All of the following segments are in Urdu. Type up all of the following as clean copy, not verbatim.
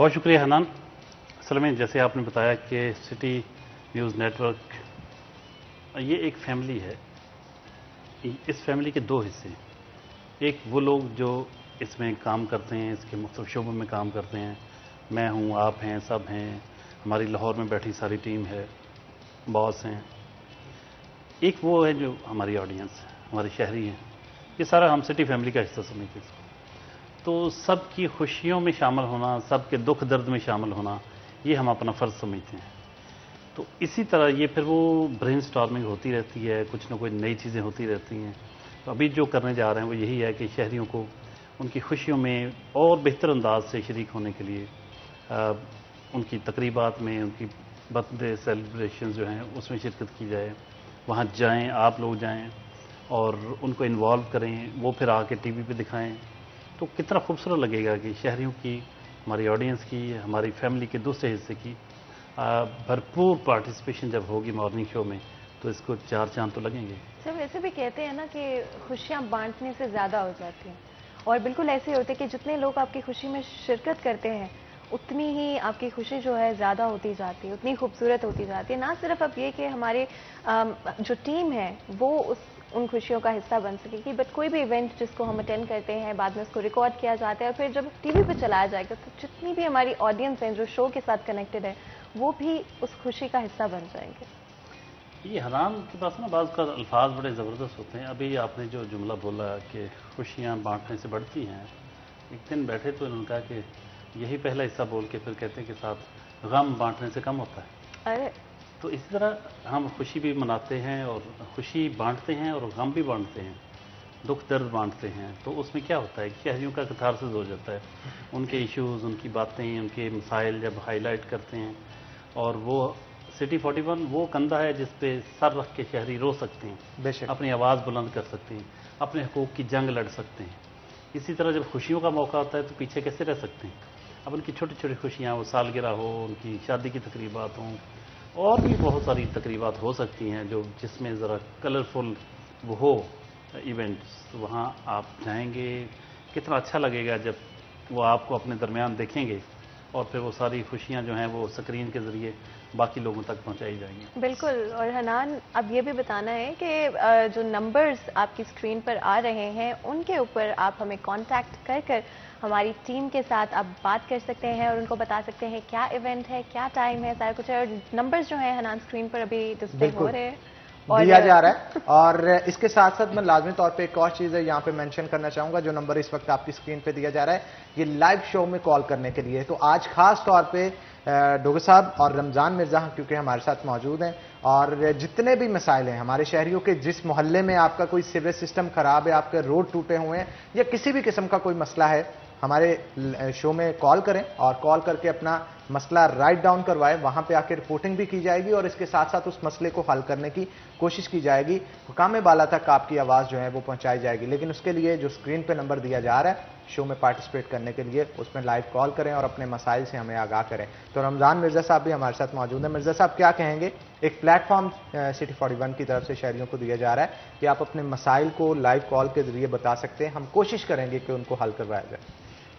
بہت شکریہ حنان. اصل میں جیسے آپ نے بتایا کہ سٹی نیوز نیٹ ورک یہ ایک فیملی ہے. اس فیملی کے 2 حصے ہیں. ایک وہ لوگ جو اس میں کام کرتے ہیں, اس کے مختلف شعبوں میں کام کرتے ہیں, میں ہوں, آپ ہیں, سب ہیں, ہماری لاہور میں بیٹھی ساری ٹیم ہے, باس ہیں. ایک وہ ہے جو ہماری آڈینس ہے, ہمارے شہری ہیں. یہ سارا ہم سٹی فیملی کا حصہ سمجھتے ہیں. تو سب کی خوشیوں میں شامل ہونا, سب کے دکھ درد میں شامل ہونا, یہ ہم اپنا فرض سمجھتے ہیں. تو اسی طرح یہ پھر وہ برین سٹارمنگ ہوتی رہتی ہے, کچھ نہ کوئی نئی چیزیں ہوتی رہتی ہیں. تو ابھی جو کرنے جا رہے ہیں وہ یہی ہے کہ شہریوں کو ان کی خوشیوں میں اور بہتر انداز سے شریک ہونے کے لیے ان کی تقریبات میں, ان کی برتھ ڈے سیلیبریشن جو ہیں اس میں شرکت کی جائے. وہاں جائیں, آپ لوگ جائیں اور ان کو انوالو کریں, وہ پھر آ کے ٹی وی پہ دکھائیں. تو کتنا خوبصورت لگے گا کہ شہریوں کی, ہماری آڈینس کی, ہماری فیملی کے دوسرے حصے کی بھرپور پارٹیسپیشن جب ہوگی مارننگ شو میں, تو اس کو 4 چاند تو لگیں گے. سر ویسے بھی کہتے ہیں نا کہ خوشیاں بانٹنے سے زیادہ ہو جاتی ہیں, اور بالکل ایسے ہوتے کہ جتنے لوگ آپ کی خوشی میں شرکت کرتے ہیں اتنی ہی آپ کی خوشی جو ہے زیادہ ہوتی جاتی ہے, اتنی خوبصورت ہوتی جاتی ہے. نہ صرف اب یہ کہ ہمارے جو ٹیم ہے وہ ان خوشیوں کا حصہ بن سکے گی, بٹ کوئی بھی ایونٹ جس کو ہم اٹینڈ کرتے ہیں بعد میں اس کو ریکارڈ کیا جاتا ہے, اور پھر جب ٹی وی پہ چلایا جائے گا تو جتنی بھی ہماری آڈینس ہیں جو شو کے ساتھ کنیکٹڈ ہے وہ بھی اس خوشی کا حصہ بن جائیں گے. یہ حنان کے پاس نا بعض کا الفاظ بڑے زبردست ہوتے ہیں. ابھی آپ نے جو جملہ بولا کہ خوشیاں بانٹنے سے بڑھتی ہیں, ایک دن بیٹھے تو انہوں نے کہا کہ یہی پہلا حصہ بول کے پھر کہتے ہیں کہ ساتھ غم بانٹنے سے کم ہوتا ہے. ارے تو اسی طرح ہم خوشی بھی مناتے ہیں اور خوشی بانٹتے ہیں اور غم بھی بانٹتے ہیں, دکھ درد بانٹتے ہیں. تو اس میں کیا ہوتا ہے کہ شہریوں کا کتھارسس ہو جاتا ہے. ان کے ایشوز, ان کی باتیں, ان کے مسائل جب ہائی لائٹ کرتے ہیں, اور وہ سٹی 41 وہ کندھا ہے جس پہ سر رکھ کے شہری رو سکتے ہیں, بے شک اپنی آواز بلند کر سکتے ہیں, اپنے حقوق کی جنگ لڑ سکتے ہیں. اسی طرح جب خوشیوں کا موقع ہوتا ہے تو پیچھے کیسے رہ سکتے ہیں. اب ان کی چھوٹی چھوٹی خوشیاں, وہ سالگرہ ہو, ان کی شادی کی تقریبات ہوں, اور بھی بہت ساری تقریبات ہو سکتی ہیں جو جس میں ذرا کلرفل وہ ہو ایونٹس. تو وہاں آپ جائیں گے, کتنا اچھا لگے گا جب وہ آپ کو اپنے درمیان دیکھیں گے, اور پھر وہ ساری خوشیاں جو ہیں وہ اسکرین کے ذریعے باقی لوگوں تک پہنچائی جائیں گی. بالکل. اور حنان اب یہ بھی بتانا ہے کہ جو نمبرز آپ کی اسکرین پر آ رہے ہیں ان کے اوپر آپ ہمیں کانٹیکٹ کر ہماری ٹیم کے ساتھ آپ بات کر سکتے ہیں اور ان کو بتا سکتے ہیں کیا ایونٹ ہے, کیا ٹائم ہے, سارا کچھ ہے. اور نمبرز جو ہیں حنان اسکرین پر ابھی ڈسپلے ہو رہے ہیں دیا جا رہا ہے. اور اس کے ساتھ ساتھ میں لازمی طور پہ ایک اور چیز ہے یہاں پہ مینشن کرنا چاہوں گا. جو نمبر اس وقت آپ کی اسکرین پہ دیا جا رہا ہے یہ لائیو شو میں کال کرنے کے لیے. تو آج خاص طور پہ ڈوگر صاحب اور رمضان مرزا کیونکہ ہمارے ساتھ موجود ہیں, اور جتنے بھی مسائل ہیں ہمارے شہریوں کے, جس محلے میں آپ کا کوئی سیوریج سسٹم خراب ہے, آپ کے روڈ ٹوٹے ہوئے ہیں, یا کسی بھی قسم کا کوئی مسئلہ ہے, ہمارے شو میں کال کریں اور کال کر کے اپنا مسئلہ رائٹ ڈاؤن کروائے. وہاں پہ آ کے رپورٹنگ بھی کی جائے گی اور اس کے ساتھ ساتھ اس مسئلے کو حل کرنے کی کوشش کی جائے گی. حکام بالا تک آپ کی آواز جو ہے وہ پہنچائی جائے گی. لیکن اس کے لیے جو اسکرین پہ نمبر دیا جا رہا ہے شو میں پارٹیسپیٹ کرنے کے لیے, اس میں لائیو کال کریں اور اپنے مسائل سے ہمیں آگاہ کریں. تو رمضان مرزا صاحب بھی ہمارے ساتھ موجود ہیں. مرزا صاحب کیا کہیں گے؟ ایک پلیٹ فارم سٹی 41 کی طرف سے شہریوں کو دیا جا رہا ہے کہ آپ اپنے مسائل کو لائیو کال کے ذریعے بتا سکتے ہیں, ہم کوشش کریں گے کہ ان کو حل کروایا جائے.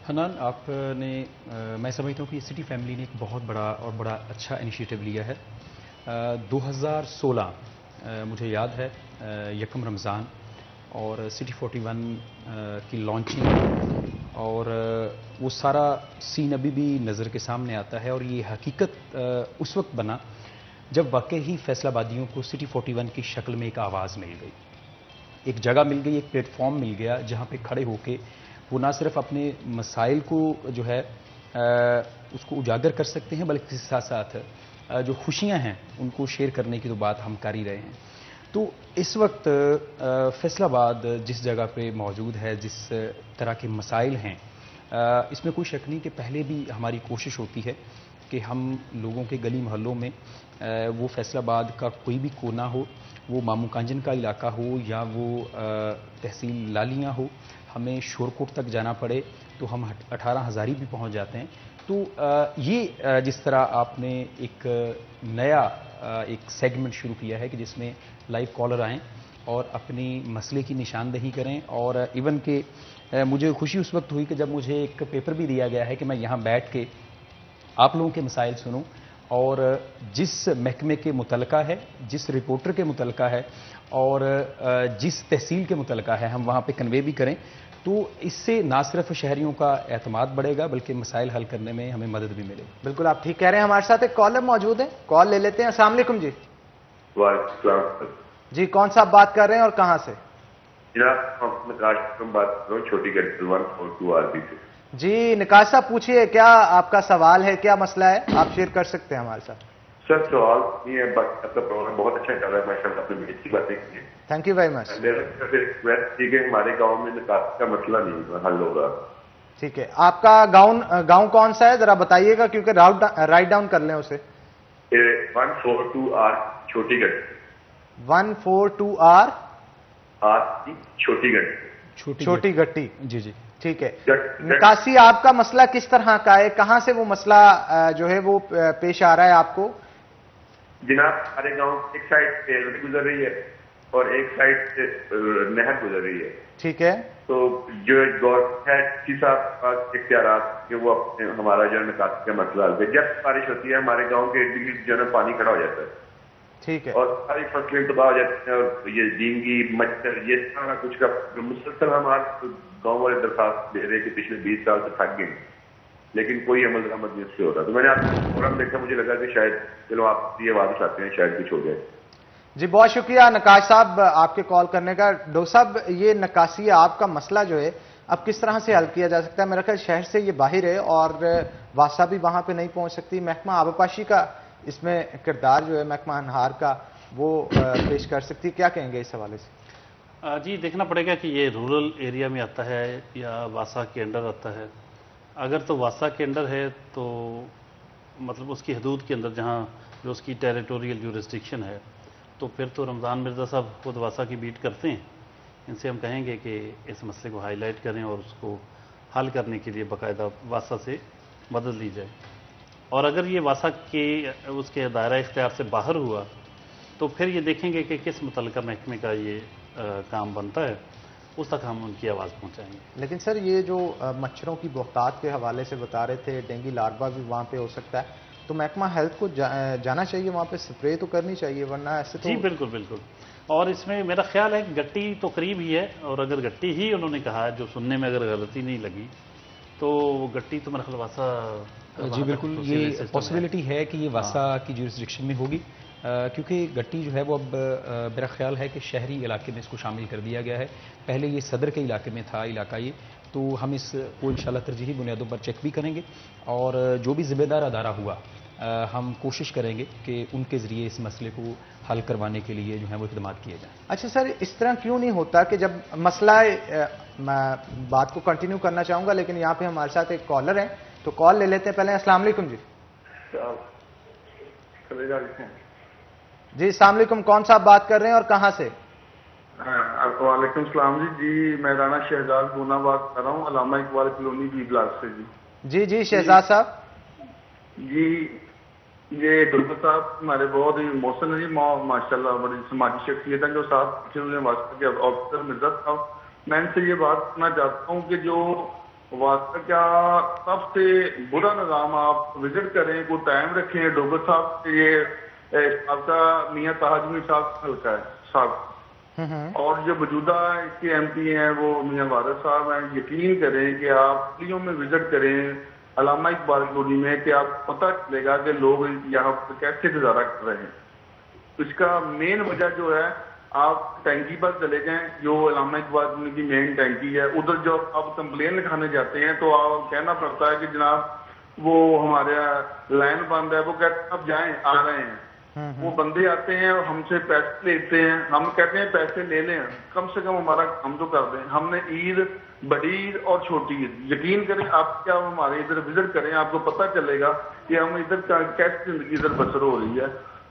حنان, آپ نے میں سمجھتا ہوں کہ سٹی فیملی نے ایک بہت بڑا اچھا انیشیٹو لیا ہے. 2016 مجھے یاد ہے 1 رمضان اور سٹی 41 کی لانچنگ, اور وہ سارا سین ابھی بھی نظر کے سامنے آتا ہے. اور یہ حقیقت اس وقت بنا جب واقعی فیصل آبادیوں کو سٹی 41 کی شکل میں ایک آواز مل گئی, ایک جگہ مل گئی, ایک پلیٹ فارم مل گیا جہاں پہ کھڑے ہو کے وہ نہ صرف اپنے مسائل کو جو ہے اس کو اجاگر کر سکتے ہیں, بلکہ اس کے ساتھ ساتھ جو خوشیاں ہیں ان کو شیئر کرنے کی تو بات ہم کر ہی رہے ہیں. تو اس وقت فیصل آباد جس جگہ پہ موجود ہے, جس طرح کے مسائل ہیں, اس میں کوئی شک نہیں کہ پہلے بھی ہماری کوشش ہوتی ہے کہ ہم لوگوں کے گلی محلوں میں, وہ فیصل آباد کا کوئی بھی کونا ہو, وہ مامو کانجن کا علاقہ ہو یا وہ تحصیل لالیاں ہو, ہمیں شورکوٹ تک جانا پڑے تو ہم 18 ہزاری بھی پہنچ جاتے ہیں. تو یہ جس طرح آپ نے ایک نیا ایک سیگمنٹ شروع کیا ہے کہ جس میں لائیو کالر آئیں اور اپنی مسئلے کی نشاندہی کریں, اور ایون کہ مجھے خوشی اس وقت ہوئی کہ جب مجھے ایک پیپر بھی دیا گیا ہے کہ میں یہاں بیٹھ کے آپ لوگوں کے مسائل سنوں اور جس محکمے کے متعلقہ ہے, جس رپورٹر کے متعلقہ ہے اور جس تحصیل کے متعلقہ ہے ہم وہاں پہ کنوے بھی کریں, تو اس سے نہ صرف شہریوں کا اعتماد بڑھے گا بلکہ مسائل حل کرنے میں ہمیں مدد بھی ملے گی. بالکل آپ ٹھیک کہہ رہے ہیں. ہمارے ساتھ ایک کالر موجود ہے, کال لے لیتے ہیں. السلام علیکم جی. وعلیکم السلام جی کون صاحب بات کر رہے ہیں اور کہاں سے؟ جناب نقاش بات کر رہا ہوں, چھوٹی گڑی 142 RB سے. جی نقاش صاحب پوچھیے, کیا آپ کا سوال ہے, کیا مسئلہ ہے, آپ شیئر کر سکتے ہیں ہمارے ساتھ. سر سوال یہ ہے, آپ کا پروگرام بہت اچھا چل رہا ہے ماشاء اللہ, آپ نے بڑی اچھی باتیں کی ہیں. Thank you very much. میرا ریکویسٹ تھی کہ ہمارے گاؤں میں نکاسی کا مسئلہ نہیں حل ہوگا. ٹھیک ہے, آپ کا گاؤں کون سا ہے ذرا بتائیے گا, کیونکہ رائٹ ڈاؤن کر لیں اسے. 142R چھوٹی گڑی. 142R چھوٹی گڑی. چھوٹی گٹی. جی جی ٹھیک ہے. نکاسی آپ کا مسئلہ کس طرح کا ہے, کہاں سے وہ مسئلہ جو ہے وہ پیش آ رہا ہے آپ کو؟ جناب ہمارے گاؤں ایک سائڈ سے ریل گزر رہی ہے اور ایک سائڈ سے نہر گزر رہی ہے. ٹھیک ہے. تو جو گورنمنٹ ہے اسی صاحب کے پاس اختیارات کہ وہ ہمارا جو ہے نکاسی کا مسئلہ حل کرے. جب بارش ہوتی ہے ہمارے گاؤں کے ارد گرد جو ہے پانی کھڑا ہو جاتا ہے. ٹھیک ہے. اور ساری فصلیں تباہ ہو جاتی ہیں, اور یہ ڈینگی مچھر یہ سارا کچھ کا مسلسل ہمارے گاؤں والے درخواست دے رہے کہ پچھلے 20 سال سے تھک گئے, لیکن کوئی عمل درآمد نہیں اس سے ہو رہا. تو میں نے آپ کو فوراً دیکھا, مجھے لگا کہ شاید چلو آپ یہ آواز اٹھاتے ہیں, شاید کچھ ہو جائے. جی بہت شکریہ نقاش صاحب آپ کے کال کرنے کا. ڈاکٹر صاحب یہ نکاسی آپ کا مسئلہ جو ہے اب کس طرح سے حل کیا جا سکتا ہے؟ میرا خیال شہر سے یہ باہر ہے اور واسا بھی وہاں پہ نہیں پہنچ سکتی. محکمہ آبپاشی کا اس میں کردار جو ہے محکمہ انہار کا وہ پیش کر سکتی, کیا کہیں گے اس حوالے سے؟ جی دیکھنا پڑے گا کہ یہ رورل ایریا میں آتا ہے یا واسا کے انڈر آتا ہے. اگر تو واسا کے انڈر ہے تو مطلب اس کی حدود کے اندر جہاں جو اس کی ٹیریٹوریل جورسڈکشن ہے, تو پھر تو رمضان مرزا صاحب خود واسا کی بیٹ کرتے ہیں. ان سے ہم کہیں گے کہ اس مسئلے کو ہائی لائٹ کریں اور اس کو حل کرنے کے لیے باقاعدہ واسا سے مدد لی جائے. اور اگر یہ واسا کے اس کے دائرہ اختیار سے باہر ہوا تو پھر یہ دیکھیں گے کہ کس متعلقہ محکمے کا یہ کام بنتا ہے, اس تک ہم ان کی آواز پہنچائیں گے. لیکن سر یہ جو مچھروں کی بہتات کے حوالے سے بتا رہے تھے, ڈینگی لاروا بھی وہاں پہ ہو سکتا ہے, تو محکمہ ہیلتھ کو جانا چاہیے, وہاں پہ سپرے تو کرنی چاہیے, ورنہ ایسے تو. جی بالکل بالکل. اور اس میں میرا خیال ہے کہ گٹی تو قریب ہی ہے, اور اگر گٹی ہی انہوں نے کہا جو سننے میں اگر غلطی نہیں لگی تو گٹی تو میرا خیال واسا. جی بالکل یہ پاسبلٹی ہے کہ یہ واسا کی جورسڈکشن میں ہوگی, کیونکہ گٹی جو ہے وہ اب میرا خیال ہے کہ شہری علاقے میں اس کو شامل کر دیا گیا ہے. پہلے یہ صدر کے علاقے میں تھا علاقہ یہ, تو ہم اس کو انشاءاللہ ترجیحی بنیادوں پر چیک بھی کریں گے, اور جو بھی ذمہ دار ادارہ ہوا ہم کوشش کریں گے کہ ان کے ذریعے اس مسئلے کو حل کروانے کے لیے جو ہے وہ اقدامات کیے جائیں. اچھا سر, اس طرح کیوں نہیں ہوتا کہ جب مسئلہ, میں بات کو کنٹینیو کرنا چاہوں گا لیکن یہاں پہ ہمارے ساتھ ایک کالر ہیں, تو کال لے لیتے ہیں پہلے. السلام علیکم جی. جی السلام علیکم, کون صاحب بات کر رہے ہیں اور کہاں سے؟ وعلیکم السلام جی. جی میں رانا شہزاد گونا بات کر رہا ہوں, علامہ اقبال کالونی بی بلاک سے. جی جی شہزاد صاحب. جی یہ ڈاکٹر صاحب ہمارے بہت ہی محسن ہے جی, ماشاء اللہ بڑی سماجی شخصیت ہے جو ساتھ واسطہ کے آفیسر مرزا صاحب. میں ان سے یہ بات کرنا چاہتا ہوں کہ جو واسطہ کیا سب سے برا نظام آپ وزٹ کریں, کوئی ٹائم رکھیں ڈاکٹر صاحب کے, یہ آپ کا میاں تاج میر صاحب ہلکا ہے صاحب, اور جو موجودہ اس کے ایم پی ہیں وہ میاں وارث صاحب ہیں. یقین کریں کہ آپ گلیوں میں وزٹ کریں علامہ اقبال کالونی میں, کہ آپ پتہ چلے گا کہ لوگ یہاں پر کیسے گزارا کر رہے ہیں. اس کا مین وجہ جو ہے, آپ ٹینکی پر چلے جائیں جو علامہ اقبال کالونی کی مین ٹینکی ہے, ادھر جو آپ کمپلین لکھانے جاتے ہیں تو آپ کہنا پڑتا ہے کہ جناب وہ ہمارے لائن بند ہے, وہ کہتے ہیں آپ جائیں آ رہے ہیں. وہ بندے آتے ہیں اور ہم سے پیسے لیتے ہیں, ہم کہتے ہیں پیسے لے لیں, کم سے کم ہمارا کام تو کر دیں. ہم نے عید, بڑی عید اور چھوٹی عید, یقین کریں آپ کیا ہمارے ادھر وزٹ کریں آپ کو پتہ چلے گا کہ ہم ادھر کیسی زندگی ادھر بسر ہو رہی ہے.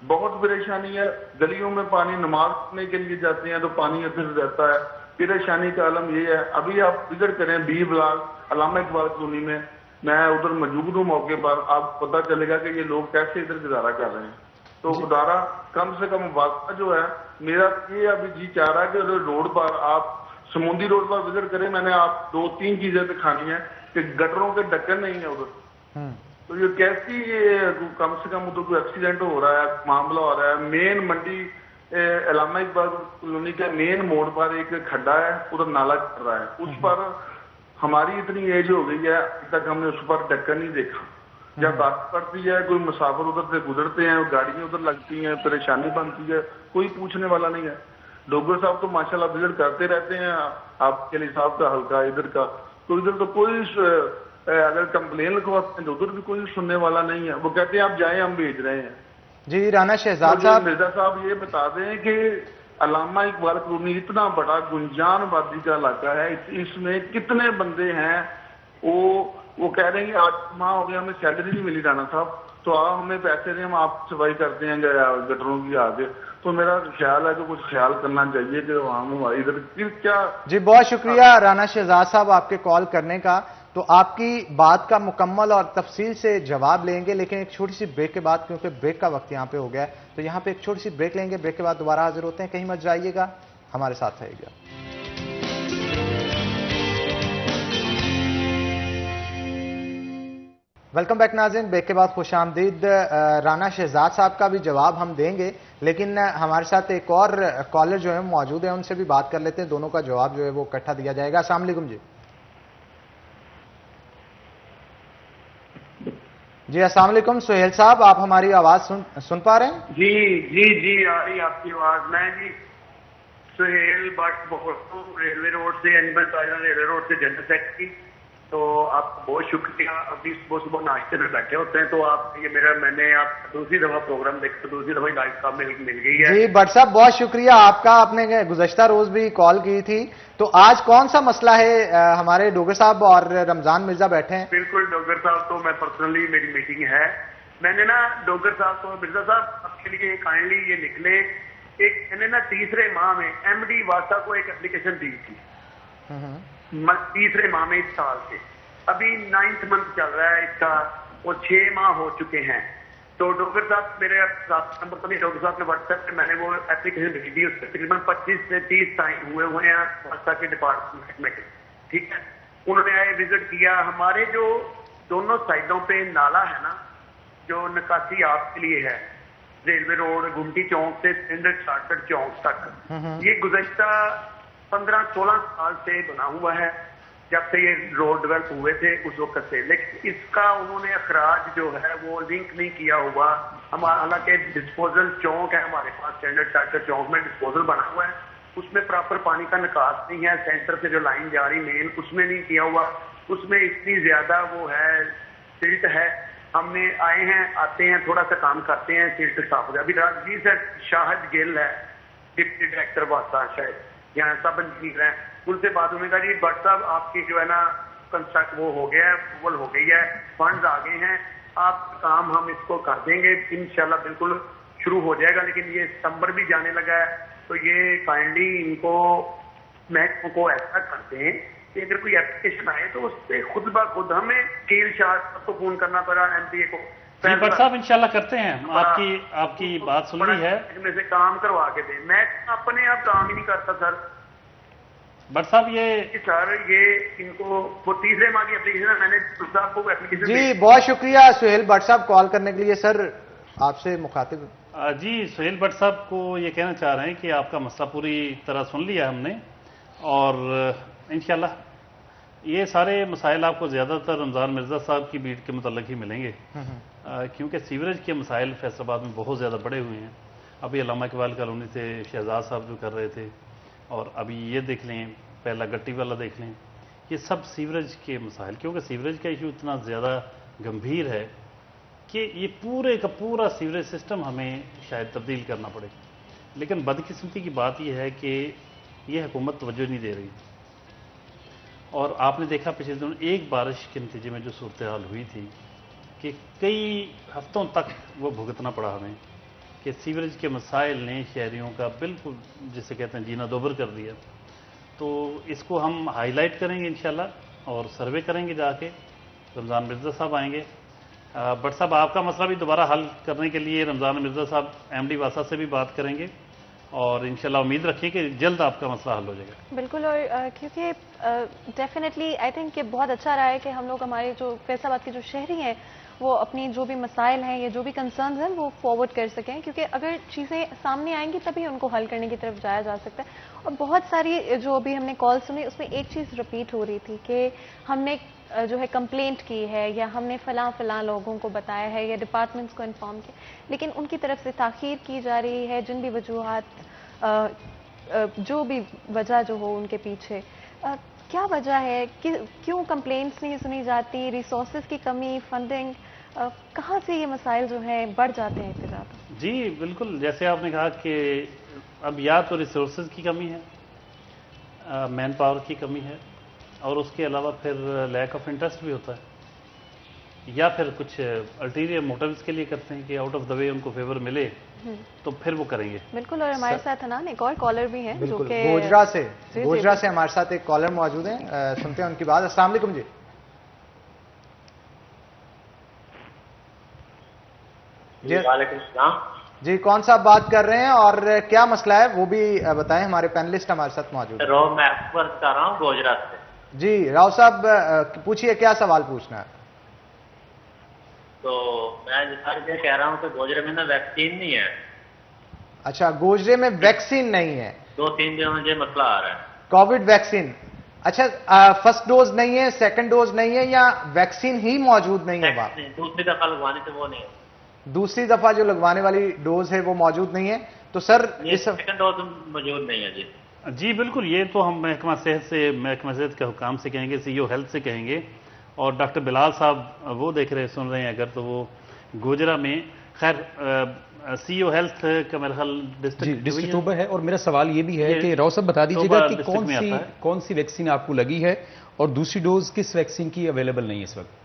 بہت پریشانی ہے, گلیوں میں پانی, نماز پڑھنے کے لیے جاتے ہیں تو پانی ادھر رہتا ہے. پریشانی کا عالم یہ ہے. ابھی آپ وزٹ کریں بی بلاک علامہ اقبال کالونی میں, میں ادھر موجود ہوں موقع پر, آپ کو پتہ چلے گا کہ یہ لوگ کیسے ادھر گزارا کر رہے ہیں. تو خدارہ کم سے کم واسطہ جو ہے میرا یہ ابھی جی چاہ رہا ہے کہ روڈ پر آپ سمندی روڈ پر وزٹ کریں. میں نے آپ 2-3 چیزیں دکھانی ہیں کہ گٹروں کے ڈکن نہیں ہیں ادھر, تو یہ کیسی کم سے کم تو کوئی ایکسیڈنٹ ہو رہا ہے, معاملہ ہو رہا ہے. مین منڈی علامہ اقبال کالونی کے مین موڑ پر ایک کھڈا ہے, ادھر نالا چل رہا ہے, اس پر ہماری اتنی ایج ہو گئی ہے ابھی تک ہم نے اس پر ڈھکن نہیں دیکھا. جب بات پڑتی ہے کوئی مسافر ادھر سے گزرتے ہیں, گاڑیاں ادھر لگتی ہیں, پریشانی بنتی ہے, کوئی پوچھنے والا نہیں ہے. ڈوگر صاحب تو ماشاءاللہ وزٹ کرتے رہتے ہیں, آپ کے لیے صاحب کا حلقہ ادھر کا, تو ادھر تو کوئی اگر کمپلین لکھواتے ہیں تو ادھر بھی کوئی سننے والا نہیں ہے. وہ کہتے ہیں آپ جائیں ہم بھیج رہے ہیں. جی رانا شہزاد صاحب, مرزا صاحب یہ بتا دیں کہ علامہ اقبال کالونی اتنا بڑا گنجان آبادی کا علاقہ ہے, اس میں کتنے بندے ہیں وہ کہہ رہے ہیں کہ 8 ماہ ہو گیا ہمیں سیلری نہیں ملی رانا صاحب, تو آپ ہمیں پیسے دیں, ہم آپ صفائی کرتے ہیں گٹروں کی آگے. تو میرا خیال ہے کہ کچھ خیال کرنا چاہیے کہ ہم ادھر کیا. جی بہت شکریہ رانا شہزاد صاحب آپ کے کال کرنے کا. تو آپ کی بات کا مکمل اور تفصیل سے جواب لیں گے, لیکن ایک چھوٹی سی بریک کے بعد, کیونکہ بریک کا وقت یہاں پہ ہو گیا ہے, تو یہاں پہ ایک چھوٹی سی بریک لیں گے. بریک کے بعد دوبارہ حاضر ہوتے ہیں. کہیں مت جائیے گا, ہمارے ساتھ رہیے گا. ویلکم بیک ناظرین, بریک کے بعد خوش آمدید. رانا شہزاد صاحب کا بھی جواب ہم دیں گے, لیکن ہمارے ساتھ ایک اور کالر جو ہیں موجود ہیں, ان سے بھی بات کر لیتے ہیں. دونوں کا جواب جو ہے وہ اکٹھا دیا جائے گا. السلام علیکم جی. جی السلام علیکم سہیل صاحب, آپ ہماری آواز سن پا رہے ہیں؟ جی آ رہی آپ کی آواز. میں جی سہیل بٹ بہت ریلوے روڈ سے, ریلوے روڈ سے جنرل سیکرٹری. تو آپ کا بہت شکریہ. ابھی صبح ناشتے میں بیٹھے ہوتے ہیں, تو آپ یہ میں نے آپ دوسری دفعہ پروگرام دیکھا, دوسری دفعہ ڈاکٹر صاحب مل گئی ہے. جی بٹ صاحب بہت شکریہ آپ کا, آپ نے گزشتہ روز بھی کال کی تھی. تو آج کون سا مسئلہ ہے؟ ہمارے ڈوگر صاحب اور رمضان مرزا بیٹھے ہیں. بالکل ڈوگر صاحب, تو میں پرسنلی میری میٹنگ ہے. میں نے نا ڈوگر صاحب کو, مرزا صاحب آپ کے لیے کائنڈلی یہ نکلے, ایک میں نے نا تیسرے ماہ میں ایم ڈی واسطہ کو ایک اپلیکیشن دی تھی. تیسرے ماہ میں اس سال کے, ابھی 9th منتھ چل رہا ہے اس کا, وہ 6 ماہ ہو چکے ہیں. تو ڈوگر صاحب میرے نمبر تو نہیں, ڈوگر صاحب نے واٹس ایپ پہ میں نے وہ اپلیکیشن بھیج دی. اس سے تقریباً 25 سے 30 ٹائم ہوئے ہیں واسطہ کے ڈپارٹمنٹ میں. ٹھیک ہے, انہوں نے آئے وزٹ کیا. ہمارے جو دونوں سائڈوں پہ نالا ہے نا, جو نکاسی آپ کے لیے ہے, ریلوے روڈ گمٹی چوک سے اسٹینڈرڈ چارٹرڈ چوک تک, یہ گزشتہ 15-16 سال سے بنا ہوا ہے, جب سے یہ روڈ ڈیولپ ہوئے تھے اس وقت سے. لیکن اس کا انہوں نے اخراج جو ہے وہ لنک نہیں کیا ہوا. حالانکہ ڈسپوزل چونک ہے ہمارے پاس, اسٹینڈرڈ چارٹر چونک میں ڈسپوزل بنا ہوا ہے, اس میں پراپر پانی کا نکاس نہیں ہے. سینٹر سے جو لائن جا رہی مین, اس میں نہیں کیا ہوا. اس میں اتنی زیادہ وہ ہے, سلٹ ہے. ہم نے آئے ہیں, آتے ہیں, تھوڑا سا کام کرتے ہیں, سلٹ صاف ہو جائے. ابھی راجویر سر شاہد گل ہے ڈپٹی ڈائریکٹر واسطہ, شاید یہاں سب انجینئر ہیں, ان سے بات ہونے کا جی بٹ صاحب آپ کی جو ہے نا کنسٹرکٹ وہ ہو گیا ہے, اپروول ہو گئی ہے, فنڈز آ گئے ہیں, آپ کام ہم اس کو کر دیں گے انشاءاللہ, بالکل شروع ہو جائے گا. لیکن یہ ستمبر بھی جانے لگا ہے, تو یہ کائنڈلی ان کو محکموں کو ایسا کرتے ہیں کہ اگر کوئی اپلیکیشن آئے تو اس پہ خود بخود ہمیں کیل شاہ کو فون کرنا پڑا, ایم پی اے کو. بٹ صاحب انشاءاللہ کرتے ہیں, آپ کی بات سن لی ہے. میں سے کام کروا کے دیں, میں اپنے آپ کام ہی نہیں کرتا سر. بٹ صاحب یہ سر یہ ان کو وہ تیسرے ماہ کی اپلیکیشن, میں نے صاحب کو اپلیکیشن. جی بہت شکریہ سہیل بٹ صاحب کال کرنے کے لیے. سر آپ سے مخاطب. جی سہیل بٹ صاحب کو یہ کہنا چاہ رہے ہیں کہ آپ کا مسئلہ پوری طرح سن لیا ہم نے, اور انشاءاللہ یہ سارے مسائل آپ کو زیادہ تر رمضان مرزا صاحب کی بیٹ کے متعلق ہی ملیں گے, کیونکہ سیوریج کے مسائل فیصل آباد میں بہت زیادہ بڑے ہوئے ہیں. ابھی علامہ اقبال کالونی سے شہزاد صاحب جو کر رہے تھے, اور ابھی یہ دیکھ لیں, پہلا گٹی والا دیکھ لیں, یہ سب سیوریج کے مسائل, کیونکہ سیوریج کا ایشو اتنا زیادہ گمبھیر ہے کہ یہ پورے کا پورا سیوریج سسٹم ہمیں شاید تبدیل کرنا پڑے. لیکن بدقسمتی کی بات یہ ہے کہ یہ حکومت توجہ نہیں دے رہی. اور آپ نے دیکھا پچھلے دنوں ایک بارش کے نتیجے میں جو صورتحال ہوئی تھی کہ کئی ہفتوں تک وہ بھگتنا پڑا ہمیں, کہ سیوریج کے مسائل نے شہریوں کا بالکل جسے کہتے ہیں جینا دوبر کر دیا. تو اس کو ہم ہائی لائٹ کریں گے انشاءاللہ, اور سروے کریں گے جا کے. رمضان مرزا صاحب آئیں گے. بٹ صاحب آپ کا مسئلہ بھی دوبارہ حل کرنے کے لیے رمضان مرزا صاحب ایم ڈی واسطہ سے بھی بات کریں گے, اور انشاءاللہ امید رکھیں کہ جلد آپ کا مسئلہ حل ہو جائے گا. بالکل, اور کیونکہ ڈیفینیٹلی آئی تھنک کہ بہت اچھا رہا ہے کہ ہم لوگ ہمارے جو فیصل آباد کے جو شہری ہیں وہ اپنی جو بھی مسائل ہیں یا جو بھی کنسرنز ہیں وہ فارورڈ کر سکیں, کیونکہ اگر چیزیں سامنے آئیں گی تبھی ان کو حل کرنے کی طرف جایا جا سکتا ہے. اور بہت ساری جو ابھی ہم نے کال سنی اس میں ایک چیز رپیٹ ہو رہی تھی کہ ہم نے جو ہے کمپلینٹ کی ہے یا ہم نے فلاں لوگوں کو بتایا ہے یا ڈپارٹمنٹس کو انفارم کیا, لیکن ان کی طرف سے تاخیر کی جا رہی ہے, جن بھی وجوہات جو بھی وجہ جو ہو ان کے پیچھے کیا وجہ ہے, کیوں کمپلینٹس نہیں سنی جاتی, ریسورسز کی کمی, فنڈنگ, کہاں سے یہ مسائل جو ہیں بڑھ جاتے ہیں اتنے زیادہ؟ جی بالکل, جیسے آپ نے کہا کہ اب یا تو ریسورسز کی کمی ہے, مین پاور کی کمی ہے, اور اس کے علاوہ پھر لیک آف انٹرسٹ بھی ہوتا ہے, یا پھر کچھ الٹیریئر موٹیوز کے لیے کرتے ہیں کہ آؤٹ آف دا وے ان کو فیور ملے تو پھر وہ کریں گے. بالکل, اور ہمارے ساتھ حنان ایک اور کالر بھی ہیں جو کہ گوجرا سے ہمارے ساتھ ایک کالر موجود ہیں, سنتے ہیں ان کی بات. السلام علیکم جی. جی وعلیکم السلام. جی کون صاحب بات کر رہے ہیں اور کیا مسئلہ ہے وہ بھی بتائیں, ہمارے پینلسٹ ہمارے ساتھ موجود ہیں. میں اکبر کر رہا ہوں گوجرا سے. جی راؤ صاحب پوچھیے, کیا سوال پوچھنا ہے؟ تو میں یہ کہہ رہا ہوں کہ گوجرے میں نا ویکسین نہیں ہے. اچھا, گوجرے میں ویکسین نہیں ہے. 2-3 دنوں میں یہ مسئلہ آ رہا ہے. کووڈ ویکسین, اچھا فرسٹ ڈوز نہیں ہے, سیکنڈ ڈوز نہیں ہے, یا ویکسین ہی موجود نہیں ہے؟ باپ دوسری دفعہ لگوانے سے وہ نہیں ہے. دوسری دفعہ جو لگوانے والی ڈوز ہے وہ موجود نہیں ہے. تو سر سیکنڈ ڈوز موجود نہیں ہے. جی جی بالکل, یہ تو ہم محکمہ صحت کے حکام سے کہیں گے, سی او ہیلتھ سے کہیں گے, اور ڈاکٹر بلال صاحب وہ دیکھ رہے سن رہے ہیں اگر, تو وہ گوجرا میں خیر سی او ہیلتھ کا میرا خیال ڈسٹرکٹ ٹوبا ہے. اور میرا سوال یہ بھی ہے کہ راؤ صاحب بتا دیجیے گا کہ کون سی ویکسین آپ کو لگی ہے اور دوسری ڈوز کس ویکسین کی اویلیبل نہیں ہے اس وقت؟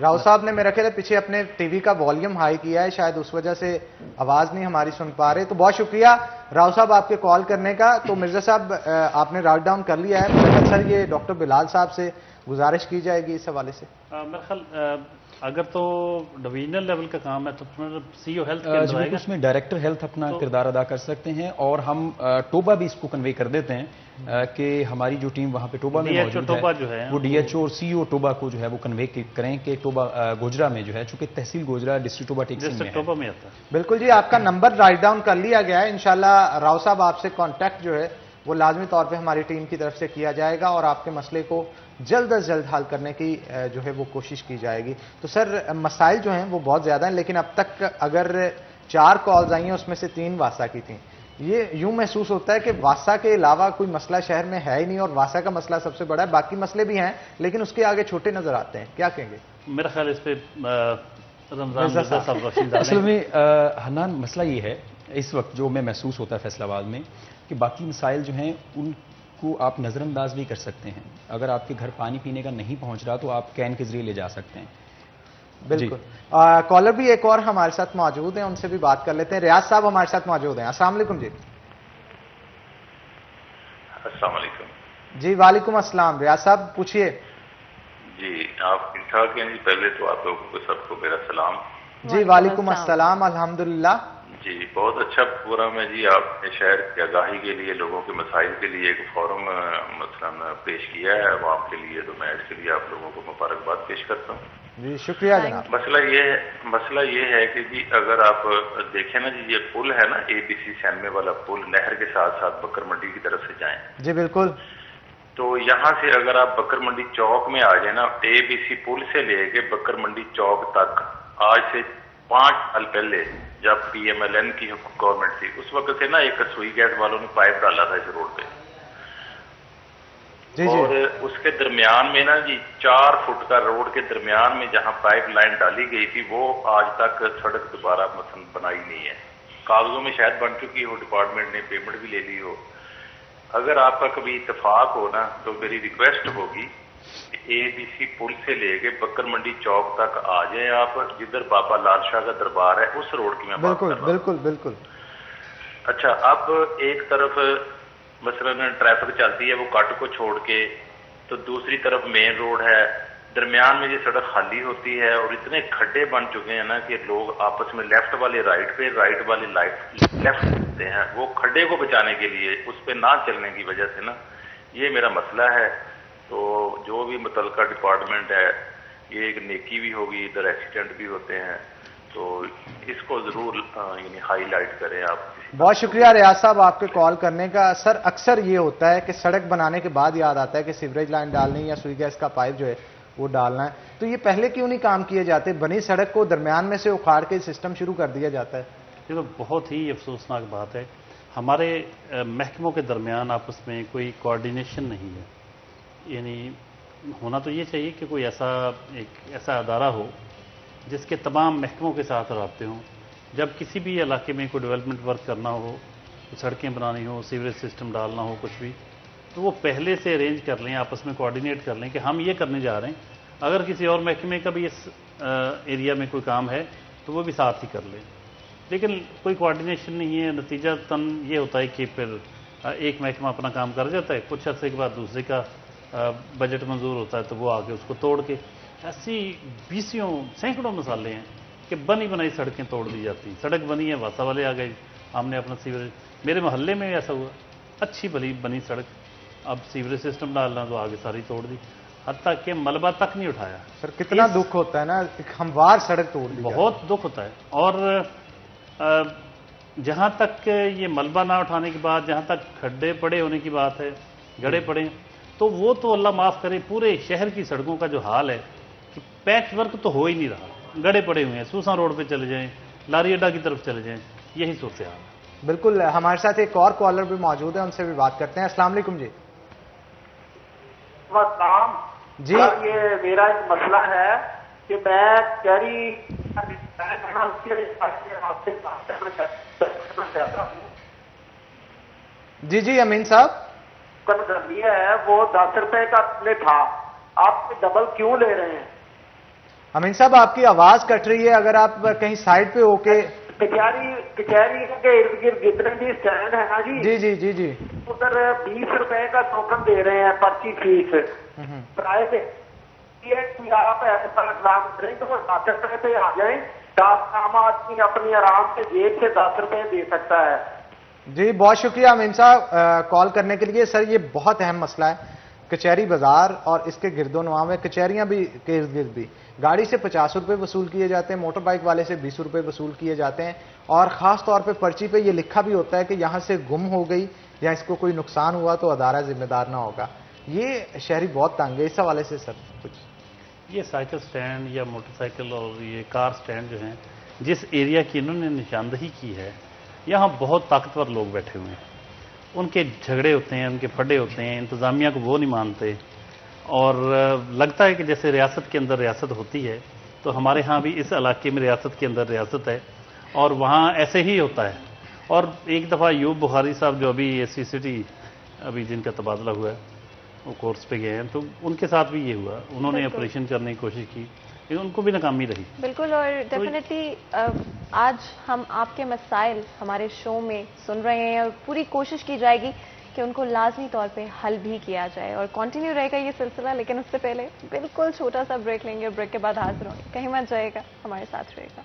راؤ صاحب نے میرا خیال ہے پیچھے اپنے ٹی وی کا والیوم ہائی کیا ہے, شاید اس وجہ سے آواز نہیں ہماری سن پا رہے. تو بہت شکریہ راؤ صاحب آپ کے کال کرنے کا. تو مرزا صاحب آپ نے راؤٹ ڈاؤن کر لیا ہے, سر یہ ڈاکٹر بلال صاحب سے گزارش کی جائے گی اس حوالے سے. میرا خیال اگر تو ڈویژنل لیول کا کام ہے تو سی او ہیلتھ کے اس میں ڈائریکٹر ہیلتھ اپنا کردار ادا کر سکتے ہیں, اور ہم ٹوبا بھی اس کو کنوے کر دیتے ہیں کہ ہماری جو ٹیم وہاں پہ ٹوبا میں موجود ہے وہ ڈی ایچ او اور سی او ٹوبا کو جو ہے وہ کنوے کریں کہ ٹوبا گوجرا میں جو ہے, چونکہ تحصیل گوجرا ڈسٹرکٹ ٹوبا ٹیکسنگ میں آتا ہے. بالکل جی, آپ کا نمبر رائٹ ڈاؤن کر لیا گیا ہے. انشاءاللہ راؤ صاحب آپ سے کانٹیکٹ جو ہے وہ لازمی طور پہ ہماری ٹیم کی طرف سے کیا جائے گا, اور آپ کے مسئلے کو جلد از جلد حل کرنے کی جو ہے وہ کوشش کی جائے گی. تو سر مسائل جو ہیں وہ بہت زیادہ ہیں, لیکن اب تک اگر 4 کالز آئی ہیں اس میں سے 3 واسا کی تھیں. یہ یوں محسوس ہوتا ہے کہ واسا کے علاوہ کوئی مسئلہ شہر میں ہے ہی نہیں, اور واسا کا مسئلہ سب سے بڑا ہے, باقی مسئلے بھی ہیں لیکن اس کے آگے چھوٹے نظر آتے ہیں. کیا کہیں گے؟ میرا خیال اس پہ رمضان صاحب روشن ڈالیں. اصل میں حنان مسئلہ یہ ہے اس وقت جو میں محسوس ہوتا ہے فیصل آباد میں کہ باقی مسائل جو ہیں ان کو آپ نظر انداز بھی کر سکتے ہیں. اگر آپ کے گھر پانی پینے کا نہیں پہنچ رہا تو آپ کین کے ذریعے لے جا سکتے ہیں. بالکل. کالر بھی ایک اور ہمارے ساتھ موجود ہیں, ان سے بھی بات کر لیتے ہیں. ریاض صاحب ہمارے ساتھ موجود ہیں. السلام علیکم جی. السلام علیکم. جی وعلیکم السلام. ریاض صاحب پوچھیے. جی آپ ٹھیک ٹھاک ہیں؟ جی پہلے تو آپ لوگوں کو سب کو میرا سلام. جی وعلیکم السلام, الحمدللہ. جی بہت اچھا پروگرام ہے جی. آپ نے شہر کی آگاہی کے لیے, لوگوں کے مسائل کے لیے ایک فورم مثلا پیش کیا ہے عوام کے لیے, تو میں اس کے لیے آپ لوگوں کو مبارکباد پیش کرتا ہوں. جی شکریہ جناب. مسئلہ یہ ہے کہ جی اگر آپ دیکھیں نا جی, یہ پل ہے نا اے بی سی سینمے والا پل, نہر کے ساتھ ساتھ بکر منڈی کی طرف سے جائیں. جی بالکل. تو یہاں سے اگر آپ بکر منڈی چوک میں آ جائیں نا, اے بی سی پل سے لے کے بکر منڈی چوک تک آج سے 5 سال پہلے جب پی ایم ایل این کی گورنمنٹ تھی اس وقت سے نا ایک سوئی گیس والوں نے پائپ ڈالا تھا اس روڈ پہ, اور اس کے درمیان میں نا جی 4 فٹ کا روڈ کے درمیان میں جہاں پائپ لائن ڈالی گئی تھی وہ آج تک سڑک دوبارہ مثلا بنائی نہیں ہے. کاغذوں میں شاید بن چکی ہو, ڈپارٹمنٹ نے پیمنٹ بھی لے لی ہو. اگر آپ کا کبھی اتفاق ہو نا تو میری ریکویسٹ ہوگی اے بی سی پل سے لے کے بکر منڈی چوک تک آ جائیں آپ, جدھر بابا لال شاہ کا دربار ہے اس روڈ کی میں بات کر رہا ہوں. بالکل بالکل. اچھا, اب ایک طرف مثلا ٹریفک چلتی ہے وہ کٹ کو چھوڑ کے, تو دوسری طرف مین روڈ ہے, درمیان میں یہ سڑک خالی ہوتی ہے, اور اتنے کھڈے بن چکے ہیں نا کہ لوگ آپس میں لیفٹ والے رائٹ پہ, رائٹ والے لیفٹ ہیں. وہ کھڈے کو بچانے کے لیے اس پہ نہ چلنے کی وجہ سے نا یہ میرا مسئلہ ہے. تو جو بھی متعلقہ ڈپارٹمنٹ ہے یہ ایک نیکی بھی ہوگی, ادھر ایکسیڈنٹ بھی ہوتے ہیں, تو اس کو ضرور یعنی ہائی لائٹ کریں آپ. بہت شکریہ ریاض صاحب آپ کے کال کرنے کا. سر اکثر یہ ہوتا ہے کہ سڑک بنانے کے بعد یاد آتا ہے کہ سیوریج لائن ڈالنی یا سوئی گیس کا پائپ جو ہے وہ ڈالنا ہے, تو یہ پہلے کیوں نہیں کام کیے جاتے؟ بنی سڑک کو درمیان میں سے اکھاڑ کے سسٹم شروع کر دیا جاتا ہے. یہ تو بہت ہی افسوسناک بات ہے. ہمارے محکموں کے درمیان آپس میں کوئی کوآرڈینیشن نہیں ہے. یعنی ہونا تو یہ چاہیے کہ کوئی ایسا ادارہ ہو جس کے تمام محکموں کے ساتھ رابطے ہوں. جب کسی بھی علاقے میں کوئی ڈیولپمنٹ ورک کرنا ہو, سڑکیں بنانی ہو, سیوریج سسٹم ڈالنا ہو, کچھ بھی, تو وہ پہلے سے ارینج کر لیں, آپس میں کوآرڈینیٹ کر لیں کہ ہم یہ کرنے جا رہے ہیں. اگر کسی اور محکمے کا بھی اس ایریا میں کوئی کام ہے تو وہ بھی ساتھ ہی کر لیں. لیکن کوئی کوآرڈینیشن نہیں ہے. نتیجہ تن یہ ہوتا ہے کہ پھر ایک محکمہ اپنا کام کر جاتا ہے, کچھ عرصے کے بعد دوسرے کا بجٹ منظور ہوتا ہے تو وہ آگے اس کو توڑ کے, ایسی 20 سینکڑوں مثالیں ہیں کہ بنی بنائی سڑکیں توڑ دی جاتی ہیں. سڑک بنی ہے, واسا والے آ گئے, ہم نے اپنا سیوریج, میرے محلے میں ایسا ہوا, اچھی بھلی بنی سڑک, اب سیوریج سسٹم ڈالنا تو آگے ساری توڑ دی, حتیٰ کہ ملبہ تک نہیں اٹھایا. سر کتنا دکھ ہوتا ہے نا, ایک ہموار سڑک توڑ دی. بہت دکھ ہوتا ہے. اور جہاں تک یہ ملبہ نہ اٹھانے کی بات, جہاں تک کھڈے پڑے ہونے کی بات ہے, گڑھے پڑے, تو وہ تو اللہ معاف کرے پورے شہر کی سڑکوں کا جو حال ہے کہ پیچ ورک تو ہو ہی نہیں رہا, گڑھے پڑے ہوئے ہیں. سوسا روڈ پہ چلے جائیں, لاری اڈا کی طرف چلے جائیں, یہی صورتحال ہے. بالکل. ہمارے ساتھ ایک اور کالر بھی موجود ہے, ان سے بھی بات کرتے ہیں. السلام علیکم جی. جی یہ میرا ایک مسئلہ ہے کہ میں کیری جی امین صاحب, ہے وہ 10 روپے کا تھا, آپ ڈبل کیوں لے رہے ہیں؟ امین صاحب آپ کی آواز کٹ رہی ہے, اگر آپ کہیں سائڈ پہ ہو کے. کچہری کے ارد گرد جتنے بھی اسٹینڈ ہے نا جی جی جی جی ادھر 20 روپے کا ٹوکن دے رہے ہیں پرچی فیس کرائے پہ. آپ ایسا اقدام کریں تو وہ 10 روپے پہ آ جائیں, عام آدمی اپنی آرام سے جیب سے 10 روپے دے سکتا ہے. جی بہت شکریہ امین صاحب کال کرنے کے لیے. سر یہ بہت اہم مسئلہ ہے. کچہری بازار اور اس کے گرد و نواح میں, کچہریاں بھی کے ارد گرد بھی گاڑی سے 50 روپے وصول کیے جاتے ہیں, موٹر بائک والے سے 20 روپے وصول کیے جاتے ہیں, اور خاص طور پہ پرچی پہ یہ لکھا بھی ہوتا ہے کہ یہاں سے گم ہو گئی یا اس کو کوئی نقصان ہوا تو ادارہ ذمہ دار نہ ہوگا. یہ شہری بہت تنگ ہے اس حوالے سے. سر کچھ یہ سائیکل سٹینڈ یا موٹر سائیکل اور یہ کار سٹینڈ جو ہیں, جس ایریا کی انہوں نے نشاندہی کی ہے, یہاں بہت طاقتور لوگ بیٹھے ہوئے ہیں. ان کے جھگڑے ہوتے ہیں, ان کے پھڈے ہوتے ہیں, انتظامیہ کو وہ نہیں مانتے, اور لگتا ہے کہ جیسے ریاست کے اندر ریاست ہوتی ہے تو ہمارے ہاں بھی اس علاقے میں ریاست کے اندر ریاست ہے, اور وہاں ایسے ہی ہوتا ہے. اور ایک دفعہ ایوب بخاری صاحب جو ابھی ایس سی ابھی جن کا تبادلہ ہوا ہے وہ کورس پہ گئے ہیں, تو ان کے ساتھ بھی یہ ہوا, انہوں نے آپریشن کرنے کی کوشش کی لیکن ان کو بھی ناکامی رہی. بالکل. اور ڈیفینیٹلی آج ہم آپ کے مسائل ہمارے شو میں سن رہے ہیں اور پوری کوشش کی جائے گی کہ ان کو لازمی طور پہ حل بھی کیا جائے, اور کنٹینیو رہے گا یہ سلسلہ. لیکن اس سے پہلے بالکل چھوٹا سا بریک لیں گے, بریک کے بعد حاضر ہوں گے. کہیں مت جائے گا, ہمارے ساتھ رہے گا.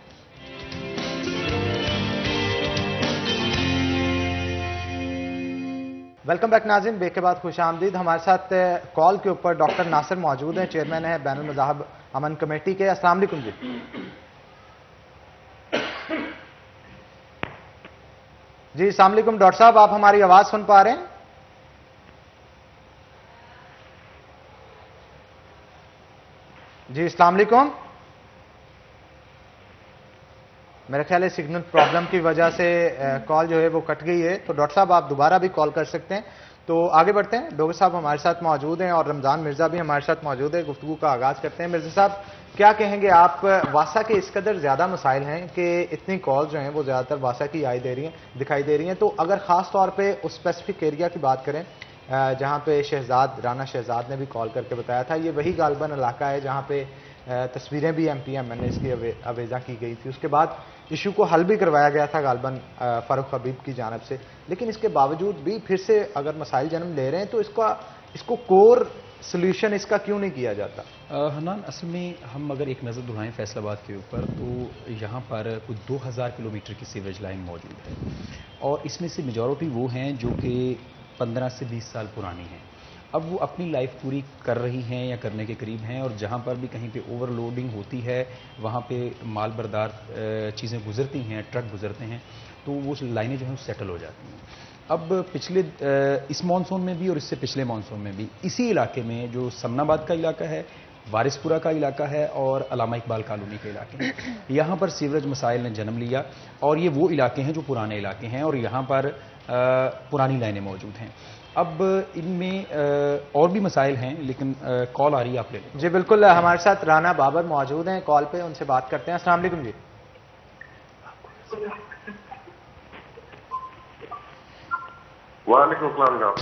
ویلکم بیک ناظرین, بریک کے بعد خوش آمدید. ہمارے ساتھ کال کے اوپر ڈاکٹر ناصر موجود ہیں, چیئرمین ہیں بین المذاہب امن کمیٹی کے. السلام علیکم جی. جی السلام علیکم ڈاکٹر صاحب, آپ ہماری آواز سن پا رہے ہیں؟ جی السلام علیکم. میرا خیال ہے سگنل پرابلم کی وجہ سے کال جو ہے وہ کٹ گئی ہے, تو ڈاکٹر صاحب آپ دوبارہ بھی کال کر سکتے ہیں. تو آگے بڑھتے ہیں. ڈاکٹر صاحب ہمارے ساتھ موجود ہیں اور رمضان مرزا بھی ہمارے ساتھ موجود ہے. گفتگو کا آغاز کرتے ہیں. مرزا صاحب کیا کہیں گے آپ, واسا کے اس قدر زیادہ مسائل ہیں کہ اتنی کال جو ہیں وہ زیادہ تر واسا کی دکھائی دے رہی ہیں, تو اگر خاص طور پہ اس اسپیسیفک ایریا کی بات کریں جہاں پہ رانا شہزاد نے بھی کال کر کے بتایا تھا, یہ وہی غالباً علاقہ ہے جہاں پہ تصویریں بھی M P M N S کی اویزا کی گئی تھی, اس کے بعد ایشو کو حل بھی کروایا گیا تھا غالباً فاروق حبیب کی جانب سے, لیکن اس کے باوجود بھی پھر سے اگر مسائل جنم لے رہے ہیں تو اس کو کور سولوشن اس کا کیوں نہیں کیا جاتا؟ حنان, اصل میں ہم اگر ایک نظر دہرائیں فیصل آباد کے اوپر, تو یہاں پر کچھ 2000 کلومیٹر کی سیوریج لائن موجود ہے, اور اس میں سے میجورٹی وہ ہیں جو کہ 15 سے 20 سال پرانی ہیں. اب وہ اپنی لائف پوری کر رہی ہیں یا کرنے کے قریب ہیں، اور جہاں پر بھی کہیں پہ اوور لوڈنگ ہوتی ہے وہاں پہ مال بردار چیزیں گزرتی ہیں، ٹرک گزرتے ہیں، تو وہ لائنیں جو ہیں سیٹل ہو جاتی ہیں۔ اب پچھلے اس مانسون میں بھی اور اس سے پچھلے مانسون میں بھی اسی علاقے میں جو سمن آباد کا علاقہ ہے، وارث پورہ کا علاقہ ہے اور علامہ اقبال کالونی کے علاقے ہیں، یہاں پر سیوریج مسائل نے جنم لیا، اور یہ وہ علاقے ہیں جو پرانے علاقے ہیں اور یہاں پر پرانی لائنیں موجود ہیں۔ اب ان میں اور بھی مسائل ہیں، لیکن کال آ رہی ہے، آپ لے لیں۔ جی بالکل، ہمارے ساتھ رانا بابر موجود ہیں کال پہ، ان سے بات کرتے ہیں۔ السلام علیکم جی۔ وعلیکم السلام جناب۔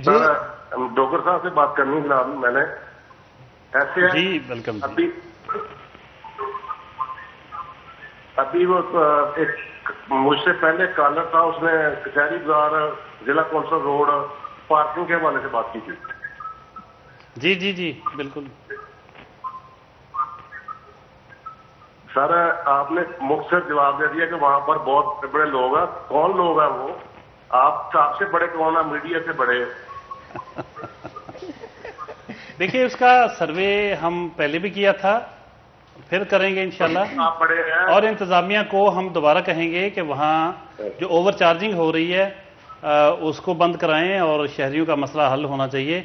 سر ڈوگر صاحب سے بات کرنی ہے جناب، میں نے ایسے جی ویلکم۔ ابھی وہ ایک مجھ سے پہلے کالر تھا، اس نے کچہری بازار ضلع کونسل روڈ پارکنگ کے حوالے سے بات کی تھی۔ جی جی جی بالکل سر، آپ نے مختصر جواب دے دیا کہ وہاں پر بہت بڑے لوگ ہیں۔ کون لوگ ہیں وہ؟ آپ سے بڑے کون ہیں؟ میڈیا سے بڑے؟ دیکھیے، اس کا سروے ہم پہلے بھی کیا تھا، پھر کریں گے انشاءاللہ، اور انتظامیہ کو ہم دوبارہ کہیں گے کہ وہاں جو اوور چارجنگ ہو رہی ہے اس کو بند کرائیں، اور شہریوں کا مسئلہ حل ہونا چاہیے۔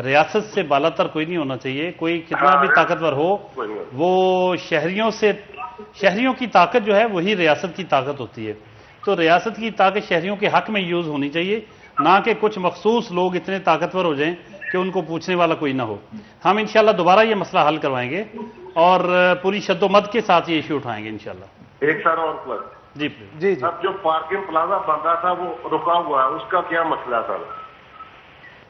ریاست سے بالا تر کوئی نہیں ہونا چاہیے، کوئی کتنا بھی طاقتور ہو، وہ شہریوں کی طاقت جو ہے وہی ریاست کی طاقت ہوتی ہے۔ تو ریاست کی طاقت شہریوں کے حق میں یوز ہونی چاہیے، نہ کہ کچھ مخصوص لوگ اتنے طاقتور ہو جائیں کہ ان کو پوچھنے والا کوئی نہ ہو۔ ہم انشاءاللہ دوبارہ یہ مسئلہ حل کروائیں گے اور پوری شد و مد کے ساتھ یہ ایشو اٹھائیں گے انشاءاللہ۔ ایک سر اور پلس جی جی اب جو پارکنگ پلازا بن رہا تھا وہ رکا ہوا ہے، اس کا کیا مسئلہ سر؟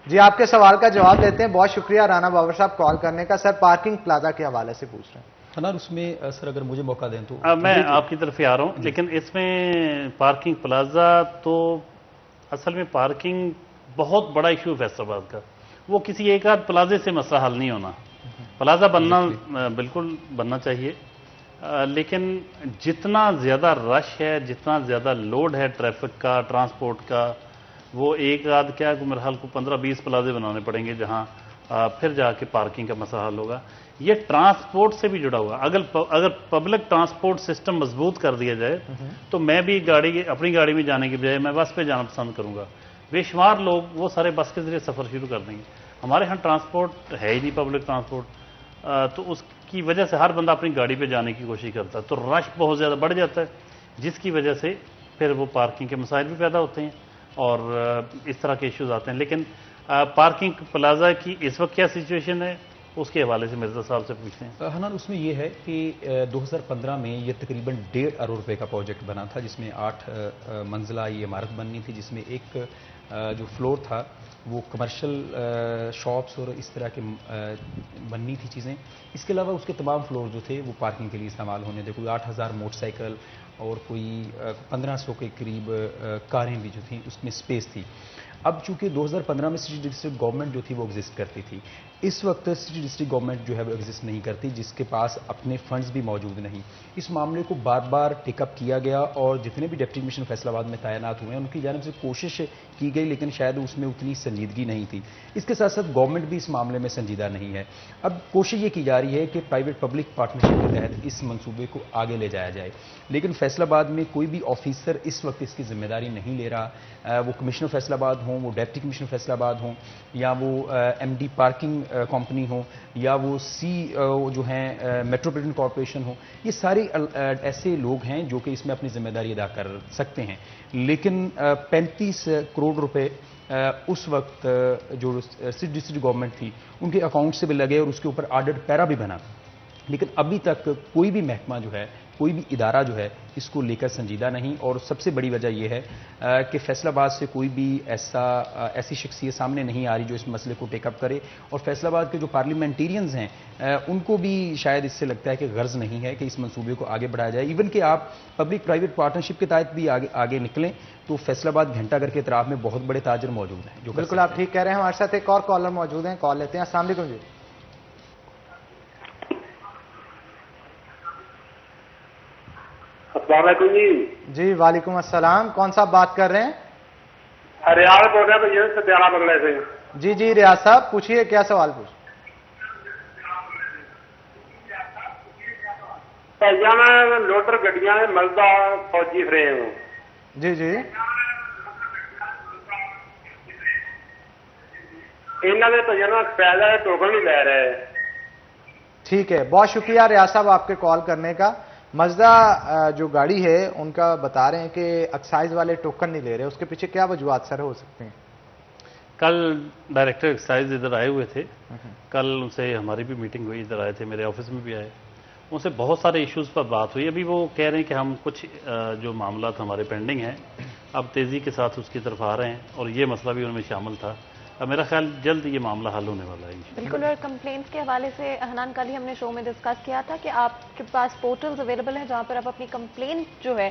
جی آپ کے سوال کا جواب دیتے ہیں۔ بہت شکریہ رانا بابر صاحب کال کرنے کا۔ سر پارکنگ پلازا کے حوالے سے پوچھ رہے ہیں فنان، اس میں سر اگر مجھے موقع دیں تو میں آپ کی طرف ہی آ رہا ہوں، لیکن اس میں پارکنگ پلازا تو اصل میں پارکنگ بہت بڑا ایشو ہے فیصل آباد کا، وہ کسی ایک آدھ پلازے سے مسئلہ حل نہیں ہونا۔ پلازا بننا بالکل بننا چاہیے، لیکن جتنا زیادہ رش ہے، جتنا زیادہ لوڈ ہے ٹریفک کا، ٹرانسپورٹ کا، وہ ایک آدھ کیا میرے حال کو 15-20 پلازے بنانے پڑیں گے جہاں پھر جا کے پارکنگ کا مسئلہ حل ہوگا۔ یہ ٹرانسپورٹ سے بھی جڑا ہوا، اگر پبلک ٹرانسپورٹ سسٹم مضبوط کر دیا جائے تو میں بھی اپنی گاڑی میں جانے کی بجائے میں بس پہ جانا پسند کروں گا۔ بے شمار لوگ وہ سارے بس کے ذریعے سفر شروع کر دیں گے۔ ہمارے ہاں ٹرانسپورٹ ہے ہی نہیں، پبلک ٹرانسپورٹ، تو اس کی وجہ سے ہر بندہ اپنی گاڑی پہ جانے کی کوشش کرتا ہے، تو رش بہت زیادہ بڑھ جاتا ہے، جس کی وجہ سے پھر وہ پارکنگ کے مسائل بھی پیدا ہوتے ہیں اور اس طرح کے ایشوز آتے ہیں۔ لیکن پارکنگ پلازا کی اس وقت کیا سچویشن ہے، اس کے حوالے سے مرزا صاحب سے پوچھتے ہیں۔ حنان، اس میں یہ ہے کہ 2015 میں یہ تقریباً 1.5 ارب روپے کا پروجیکٹ بنا تھا، جس میں 8 منزلہ یہ عمارت بننی تھی، جس میں ایک جو فلور تھا وہ کمرشل شاپس اور اس طرح کے بننی تھی چیزیں۔ اس کے علاوہ اس کے تمام فلور جو تھے وہ پارکنگ کے لیے استعمال ہونے تھے، کوئی 8000 موٹر سائیکل اور کوئی 1500 کے قریب کاریں بھی جو تھیں اس میں سپیس تھی۔ اب چونکہ 2015 میں سٹی ڈسٹرکٹ گورنمنٹ جو تھی وہ ایگزسٹ کرتی تھی، اس وقت سٹی ڈسٹرکٹ گورنمنٹ جو ہے وہ ایگزسٹ نہیں کرتی، جس کے پاس اپنے فنڈز بھی موجود نہیں۔ اس معاملے کو بار بار ٹیک اپ کیا گیا اور جتنے بھی ڈپٹی کمشنر فیصل آباد میں تعینات ہوئے ہیں ان کی جانب سے کوشش کی گئی، لیکن شاید اس میں اتنی سنجیدگی نہیں تھی۔ اس کے ساتھ ساتھ گورنمنٹ بھی اس معاملے میں سنجیدہ نہیں ہے۔ اب کوشش یہ کی جا رہی ہے کہ پرائیویٹ پبلک پارٹنرشپ کے تحت اس منصوبے کو آگے لے جایا جائے، لیکن فیصل آباد میں کوئی بھی آفیسر اس وقت اس کی ذمہ داری نہیں لے رہا، وہ کمشنر فیصل آباد ہوں، وہ ڈپٹی کمشنر فیصل آباد ہوں، یا وہ ایم ڈی پارکنگ کمپنی ہوں، یا وہ جو ہیں میٹروپولیٹن کارپوریشن ہوں، یہ سارے ایسے لوگ ہیں جو کہ اس میں اپنی ذمہ داری ادا کر سکتے ہیں، لیکن 35 کروڑ روپے اس وقت جو سٹی ڈسٹرکٹ گورنمنٹ تھی ان کے اکاؤنٹ سے بھی لگے اور اس کے اوپر آڈٹ پیرا بھی بنا، لیکن ابھی تک کوئی بھی محکمہ جو ہے، کوئی بھی ادارہ جو ہے اس کو لے کر سنجیدہ نہیں۔ اور سب سے بڑی وجہ یہ ہے کہ فیصل آباد سے کوئی بھی ایسی شخصیت سامنے نہیں آ رہی جو اس مسئلے کو ٹیک اپ کرے، اور فیصل آباد کے جو پارلیمنٹیرینز ہیں ان کو بھی شاید اس سے لگتا ہے کہ غرض نہیں ہے کہ اس منصوبے کو آگے بڑھایا جائے۔ ایون کہ آپ پبلک پرائیویٹ پارٹنرشپ کے تحت بھی آگے نکلیں تو فیصل آباد گھنٹہ گھر کے اطراف میں بہت بڑے تاجر موجود ہیں۔ بالکل آپ ٹھیک کہہ رہے ہیں۔ ہمارے ساتھ ایک اور کالر موجود ہیں، کال لیتے ہیں۔ السلام علیکم جی۔ السلام علیکم جی۔ جی وعلیکم السلام، کون صاحب بات کر رہے ہیں؟ ہریال بول رہے ہیں بھیا، سٹیالہ بنگلے سے۔ جی جی ریاض صاحب پوچھیے کیا سوال پوچھ. میں لوڈر گڈیاں ملدا فوجی فریم. جی جی انہوں نے تو جناب پیدا ہے ٹوکن نہیں لے رہے. ٹھیک ہے, بہت شکریہ ریاض صاحب آپ کے کال کرنے کا. مزدہ جو گاڑی ہے ان کا بتا رہے ہیں کہ ایکسائز والے ٹوکن نہیں لے رہے, اس کے پیچھے کیا وجوہات سر ہو سکتے ہیں؟ کل ڈائریکٹر ایکسائز ادھر آئے ہوئے تھے, کل ان سے ہماری بھی میٹنگ ہوئی, ادھر آئے تھے, میرے آفس میں بھی آئے, ان سے بہت سارے ایشوز پر بات ہوئی. ابھی وہ کہہ رہے ہیں کہ ہم کچھ جو معاملات ہمارے پینڈنگ ہیں اب تیزی کے ساتھ اس کی طرف آ رہے ہیں, اور یہ مسئلہ بھی ان میں شامل تھا. اب میرا خیال جلد یہ معاملہ حل ہونے والا ہے. بالکل, اور کمپلینٹس کے حوالے سے حنان کل ہی ہم نے شو میں ڈسکس کیا تھا کہ آپ کے پاس پورٹلز اویلیبل ہیں جہاں پر آپ اپنی کمپلینٹ جو ہے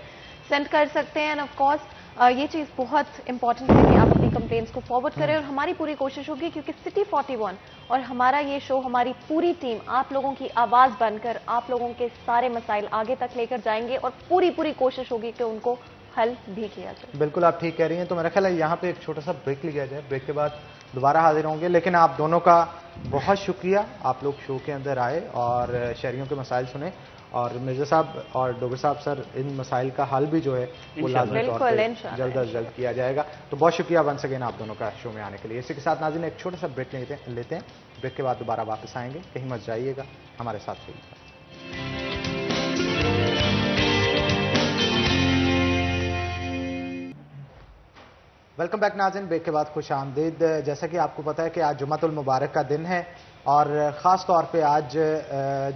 سینڈ کر سکتے ہیں. اینڈ آف کورس یہ چیز بہت امپورٹنٹ ہے کہ آپ اپنی کمپلینٹس کو فارورڈ کریں, اور ہماری پوری کوشش ہوگی کیونکہ سٹی 41 اور ہمارا یہ شو, ہماری پوری ٹیم آپ لوگوں کی آواز بن کر آپ لوگوں کے سارے مسائل آگے تک لے کر جائیں گے, اور پوری کوشش ہوگی کہ ان کو حل بھی کیا جائے. بالکل آپ ٹھیک کہہ رہی ہیں. تو میرا خیال ہے یہاں پہ ایک چھوٹا سا بریک لیا جائے, بریک کے بعد دوبارہ حاضر ہوں گے. لیکن آپ دونوں کا بہت شکریہ, آپ لوگ شو کے اندر آئے اور شہریوں کے مسائل سنے, اور مرزا صاحب اور ڈوگر صاحب سر ان مسائل کا حل بھی جو ہے وہ لازمی طور پہ جلد از جلد کیا جائے گا. تو بہت شکریہ ونس اگین آپ دونوں کا شو میں آنے کے لیے. اسی کے ساتھ ناظرین ایک چھوٹا سا بریک لیتے ہیں, بریک کے بعد دوبارہ واپس آئیں گے, کہیں مت جائیے گا, ہمارے ساتھ رہیے گا. ویلکم بیک ناظرین, بریک کے بعد خوش آمدید. جیسا کہ آپ کو پتا ہے کہ آج جمعۃ المبارک کا دن ہے, اور خاص طور پہ آج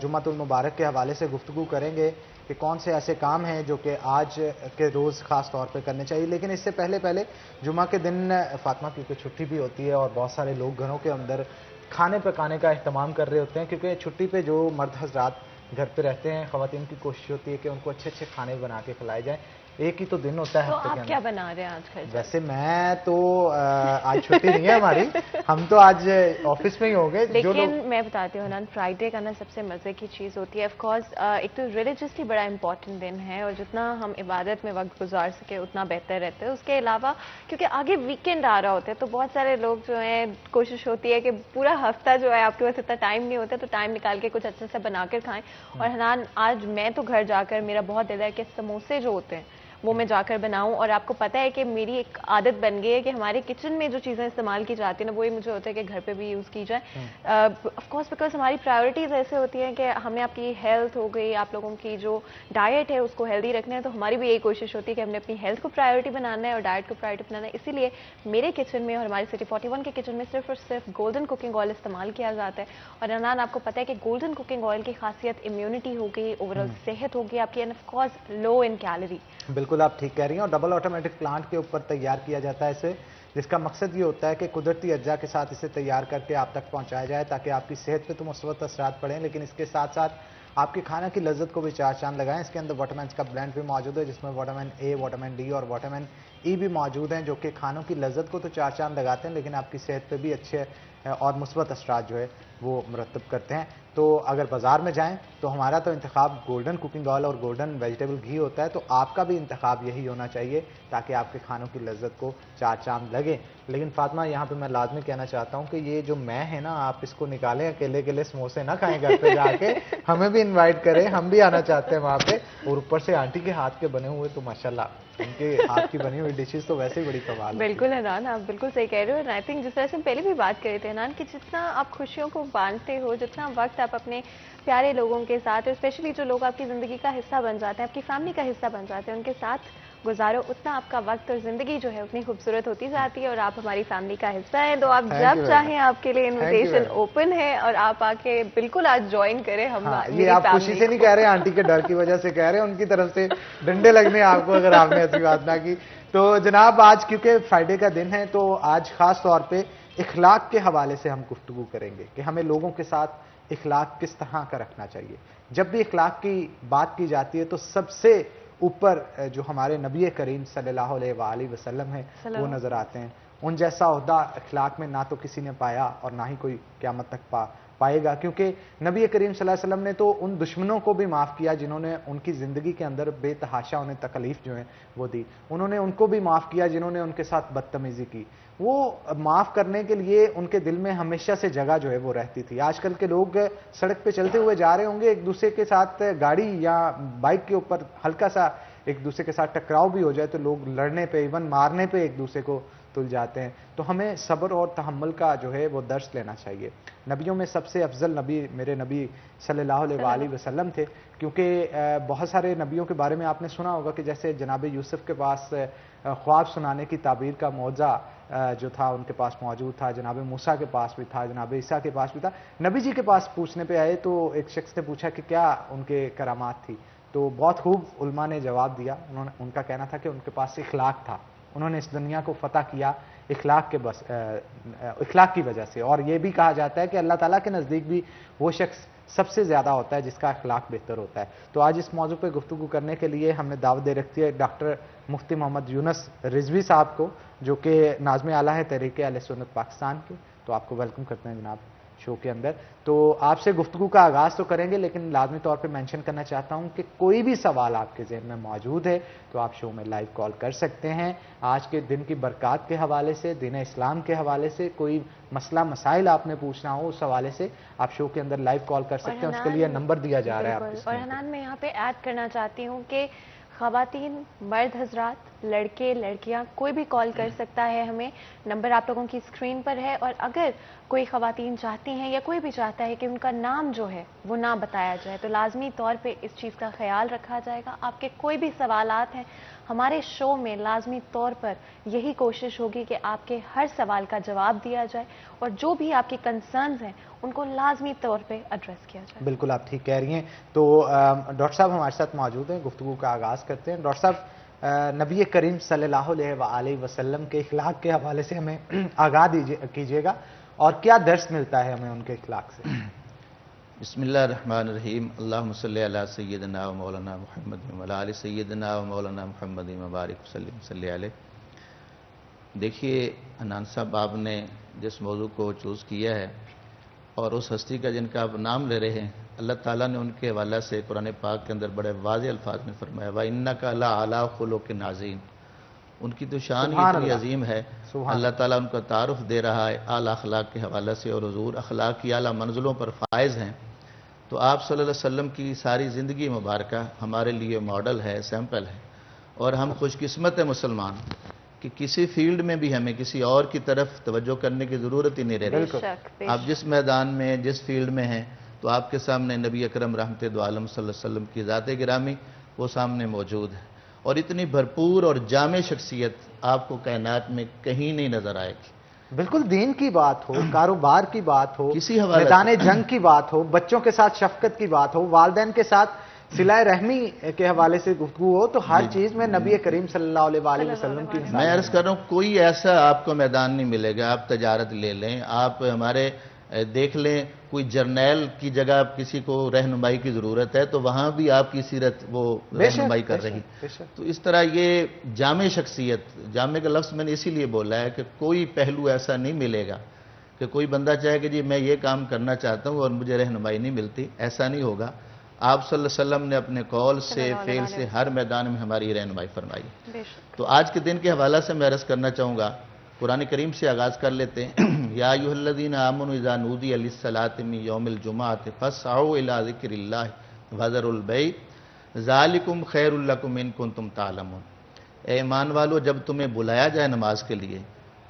جمعۃ المبارک کے حوالے سے گفتگو کریں گے کہ کون سے ایسے کام ہیں جو کہ آج کے روز خاص طور پہ کرنے چاہیے. لیکن اس سے پہلے جمعہ کے دن فاطمہ کیونکہ چھٹی بھی ہوتی ہے اور بہت سارے لوگ گھروں کے اندر کھانے پکانے کا اہتمام کر رہے ہوتے ہیں, کیونکہ چھٹی پہ جو مرد حضرات گھر پہ رہتے ہیں, خواتین کی کوشش ہوتی ہے کہ ان کو اچھے اچھے کھانے بنا کے کھلائے جائیں. ایک ہی تو دن ہوتا ہے ہفتے کے اندر. آپ کیا بنا رہے ہیں آج گھر؟ ویسے میں تو آج چھٹی نہیں ہے ہماری, ہم تو آج آفس میں ہی ہوں گے. لیکن میں بتاتی ہوں نا, فرائیڈے کا نا سب سے مزے کی چیز ہوتی ہے. آف کورس ایک تو ریلیجسلی بڑا امپورٹنٹ دن ہے, اور جتنا ہم عبادت میں وقت گزار سکے اتنا بہتر رہتا ہے. اس کے علاوہ کیونکہ آگے ویکینڈ آ رہا ہوتا ہے, تو بہت سارے لوگ جو ہیں کوشش ہوتی ہے کہ پورا ہفتہ جو ہے آپ کے پاس اتنا ٹائم نہیں ہوتا, تو ٹائم نکال کے کچھ اچھا سا بنا کر کھائیں. اور حنان آج میں تو گھر جا کر میرا بہت دل ہے کہ سموسے جو ہوتے ہیں وہ میں جا کر بناؤں. اور آپ کو پتہ ہے کہ میری ایک عادت بن گئی ہے کہ ہمارے کچن میں جو چیزیں استعمال کی جاتی ہیں نا, وہی مجھے ہوتا ہے کہ گھر پہ بھی یوز کی جائیں. آف کورس بیکاز ہماری پرائیورٹیز ایسے ہوتی ہیں کہ ہمیں آپ کی ہیلتھ ہو گئی, آپ لوگوں کی جو ڈائٹ ہے اس کو ہیلدی رکھنا ہے, تو ہماری بھی یہی کوشش ہوتی ہے کہ ہم نے اپنی ہیلتھ کو پرائیورٹی بنانا ہے اور ڈائٹ کو پرائیورٹی بنانا ہے. اسی لیے میرے کچن میں اور ہماری سٹی 41 کے کچن میں صرف اور صرف گولڈن کوکنگ آئل استعمال کیا جاتا ہے. اور حنان آپ کو پتہ ہے کہ گولڈن کوکنگ آئل کی خاصیت امیونٹی ہو گئی, اوور آل صحت ہوگی آپ کی, and of course low in calorie. بالکل آپ ٹھیک کہہ رہی ہیں, اور ڈبل آٹومیٹک پلانٹ کے اوپر تیار کیا جاتا ہے اسے, جس کا مقصد یہ ہوتا ہے کہ قدرتی اجزاء کے ساتھ اسے تیار کر کے آپ تک پہنچایا جائے تاکہ آپ کی صحت پہ تو مثبت اثرات پڑیں, لیکن اس کے ساتھ ساتھ آپ کے کھانا کی لذت کو بھی چار چاند لگائیں. اس کے اندر وٹامنس کا بلینڈ بھی موجود ہے, جس میں وٹامن اے, وٹامن ڈی اور وٹامن ای بھی موجود ہیں, جو کہ کھانوں کی لذت کو تو چار چاند لگاتے ہیں لیکن آپ کی صحت پہ بھی اچھے اور مثبت اثرات جو ہے وہ مرتب کرتے ہیں. تو اگر بازار میں جائیں تو ہمارا تو انتخاب گولڈن کوکنگ آئل اور گولڈن ویجیٹیبل گھی ہوتا ہے, تو آپ کا بھی انتخاب یہی ہونا چاہیے تاکہ آپ کے کھانوں کی لذت کو چار چاند لگے. لیکن فاطمہ یہاں پہ میں لازمی کہنا چاہتا ہوں کہ یہ جو میں ہے نا, آپ اس کو نکالیں, اکیلے سموسے نہ کھائیں گھر پہ جا کے, ہمیں بھی انوائٹ کریں, ہم بھی آنا چاہتے ہیں وہاں پہ. اور اوپر سے آنٹی کے ہاتھ کے بنے ہوئے تو ماشاءاللہ ان کے ہاتھ کی بنی ہوئی ڈشز تو ویسے ہی بڑی کمال. بالکل حنان, آپ بالکل صحیح کہہ رہے ہو. آئی تھنک جس طرح سے ہم پہلے بھی بات کر رہے تھے حنان, کہ جتنا آپ خوشیوں کو بانٹتے ہو, جتنا وقت آپ اپنے پیارے لوگوں کے ساتھ, اور اسپیشلی جو لوگ آپ کی زندگی کا حصہ بن جاتے ہیں, آپ کی فیملی کا حصہ بن جاتے ہیں, ان کے ساتھ گزارو, اتنا آپ کا وقت اور زندگی جو ہے اتنی خوبصورت ہوتی جاتی ہے. اور آپ ہماری فیملی کا حصہ ہیں, تو آپ جب چاہیں آپ کے لیے انویٹیشن اوپن ہے, اور آپ آ کے بالکل آج جوائن کریں. ہم یہ آپ خوشی سے نہیں کہہ رہے, آنٹی کے ڈر کی وجہ سے کہہ رہے ہیں, ان کی طرف سے ڈنڈے لگنے آپ کو اگر آپ نے ایسی بات نہ کی. تو جناب آج کیونکہ فرائیڈے کا دن ہے, تو آج خاص طور پہ اخلاق کے حوالے سے ہم گفتگو کریں گے کہ ہمیں لوگوں کے ساتھ اخلاق کس طرح کا رکھنا چاہیے. جب بھی اخلاق کی بات کی جاتی ہے تو سب سے اوپر جو ہمارے نبی کریم صلی اللہ علیہ وآلہ وسلم ہیں وہ نظر آتے ہیں. ان جیسا عہدہ اخلاق میں نہ تو کسی نے پایا اور نہ ہی کوئی قیامت تک پائے گا, کیونکہ نبی کریم صلی اللہ علیہ وسلم نے تو ان دشمنوں کو بھی معاف کیا جنہوں نے ان کی زندگی کے اندر بے تحاشا انہیں تکلیف جو ہے وہ دی, انہوں نے ان کو بھی معاف کیا جنہوں نے ان کے ساتھ بدتمیزی کی. وہ معاف کرنے کے لیے ان کے دل میں ہمیشہ سے جگہ جو ہے وہ رہتی تھی. آج کل کے لوگ سڑک پہ چلتے ہوئے جا رہے ہوں گے, ایک دوسرے کے ساتھ گاڑی یا بائک کے اوپر ہلکا سا ایک دوسرے کے ساتھ ٹکراؤ بھی ہو جائے تو لوگ لڑنے پہ, ایون مارنے پہ ایک دوسرے کو تل جاتے ہیں. تو ہمیں صبر اور تحمل کا جو ہے وہ درس لینا چاہیے. نبیوں میں سب سے افضل نبی میرے نبی صلی اللہ علیہ وآلہ وسلم تھے, کیونکہ بہت سارے نبیوں کے بارے میں آپ نے سنا ہوگا کہ جیسے جناب یوسف کے پاس خواب سنانے کی تعبیر کا معجزہ جو تھا ان کے پاس موجود تھا, جناب موسیٰ کے پاس بھی تھا, جناب عیسیٰ کے پاس بھی تھا. نبی جی کے پاس پوچھنے پہ آئے تو ایک شخص نے پوچھا کہ کیا ان کے کرامات تھی, تو بہت خوب علماء نے جواب دیا. ان کا کہنا تھا کہ ان کے پاس اخلاق تھا, انہوں نے اس دنیا کو فتح کیا اخلاق کی وجہ سے. اور یہ بھی کہا جاتا ہے کہ اللہ تعالیٰ کے نزدیک بھی وہ شخص سب سے زیادہ ہوتا ہے جس کا اخلاق بہتر ہوتا ہے. تو آج اس موضوع پہ گفتگو کرنے کے لیے ہم نے دعوت دے رکھی ہے ڈاکٹر مفتی محمد یونس رضوی صاحب کو, جو کہ ناظم اعلیٰ ہے تحریک اہل سنت پاکستان کے. تو آپ کو ویلکم کرتے ہیں جناب شو کے اندر. تو آپ سے گفتگو کا آغاز تو کریں گے, لیکن لازمی طور پہ مینشن کرنا چاہتا ہوں کہ کوئی بھی سوال آپ کے ذہن میں موجود ہے تو آپ شو میں لائیو کال کر سکتے ہیں. آج کے دن کی برکات کے حوالے سے, دین اسلام کے حوالے سے, کوئی مسئلہ مسائل آپ نے پوچھنا ہو اس حوالے سے آپ شو کے اندر لائیو کال کر سکتے ہیں. اس کے لیے نمبر دیا جا رہا ہے آپ کو. اور حنان میں یہاں پہ ایڈ کرنا چاہتی ہوں کہ خواتین, مرد حضرات, لڑکے, لڑکیاں, کوئی بھی کال کر سکتا ہے ہمیں. نمبر آپ لوگوں کی اسکرین پر ہے. اور اگر کوئی خواتین چاہتی ہیں یا کوئی بھی چاہتا ہے کہ ان کا نام جو ہے وہ نہ بتایا جائے تو لازمی طور پہ اس چیز کا خیال رکھا جائے گا. آپ کے کوئی بھی سوالات ہیں ہمارے شو میں لازمی طور پر یہی کوشش ہوگی کہ آپ کے ہر سوال کا جواب دیا جائے, اور جو بھی آپ کے کنسرنز ہیں ان کو لازمی طور پہ ایڈریس کیا جائے. بالکل آپ ٹھیک کہہ رہی ہیں. تو ڈاکٹر صاحب ہمارے ساتھ موجود ہیں, گفتگو کا آغاز کرتے ہیں. ڈاکٹر صاحب, نبی کریم صلی اللہ علیہ وآلہ وسلم کے اخلاق کے حوالے سے ہمیں آگاہ کیجیے گا, اور کیا درس ملتا ہے ہمیں ان کے اخلاق سے؟ بسم اللہ الرحمن الرحیم. اللہم صلی علی سیدنا و مولانا محمد و علی سیدنا و مولانا محمد مبارک وسلم صلی علیہ. دیکھیے حنان صاحب, آپ نے جس موضوع کو چوز کیا ہے اور اس ہستی کا جن کا آپ نام لے رہے ہیں, اللہ تعالیٰ نے ان کے حوالے سے قرآن پاک کے اندر بڑے واضح الفاظ میں فرمایا وَإِنَّكَ لَعَلَىٰ خُلُقٍ عَظِيمٍ. ان کی تو شان ہی اتنی عظیم ہے. اللہ تعالیٰ ان کا تعارف دے رہا ہے اعلیٰ اخلاق کے حوالے سے, اور حضور اخلاق کی اعلیٰ منزلوں پر فائز ہیں. تو آپ صلی اللہ علیہ وسلم کی ساری زندگی مبارکہ ہمارے لیے ماڈل ہے, سیمپل ہے. اور ہم خوش قسمت ہیں مسلمان کہ کسی فیلڈ میں بھی ہمیں کسی اور کی طرف توجہ کرنے کی ضرورت ہی نہیں رہتی. آپ جس میدان میں, جس فیلڈ میں ہیں, تو آپ کے سامنے نبی اکرم رحمت دو عالم صلی اللہ علیہ وسلم کی ذات گرامی وہ سامنے موجود ہے. اور اتنی بھرپور اور جامع شخصیت آپ کو کائنات میں کہیں نہیں نظر آئے گی. بالکل دین کی بات ہو, کاروبار کی بات ہو, میدان جنگ کی بات ہو, بچوں کے ساتھ شفقت کی بات ہو, والدین کے ساتھ صلہ رحمی کے حوالے سے گفتگو ہو, تو ہر چیز میں نبی کریم صلی اللہ علیہ وآلہ وسلم کی مثال. میں عرض کر رہا ہوں کوئی ایسا آپ کو میدان نہیں ملے گا. آپ تجارت لے لیں, آپ ہمارے دیکھ لیں, کوئی جرنیل کی جگہ کسی کو رہنمائی کی ضرورت ہے تو وہاں بھی آپ کی سیرت وہ رہنمائی کر رہی. تو اس طرح یہ جامع شخصیت, جامع کا لفظ میں نے اسی لیے بولا ہے کہ کوئی پہلو ایسا نہیں ملے گا کہ کوئی بندہ چاہے کہ جی میں یہ کام کرنا چاہتا ہوں اور مجھے رہنمائی نہیں ملتی. ایسا نہیں ہوگا. آپ صلی اللہ علیہ وسلم نے اپنے قول سے, فعل سے ہر میدان میں ہماری رہنمائی فرمائی. تو آج کے دن کے حوالے سے میں عرض کرنا چاہوں گا, قرآن کریم سے آغاز کر لیتے ہیں. یا ایھا الذین آمنوا اذا نودی للصلاۃ من یوم الجمعۃ فاسعوا الی ذکر اللہ وذروا البیع ذالکم خیر لکم ان کنتم تعلمون. اے ایمان والو, جب تمہیں بلایا جائے نماز کے لیے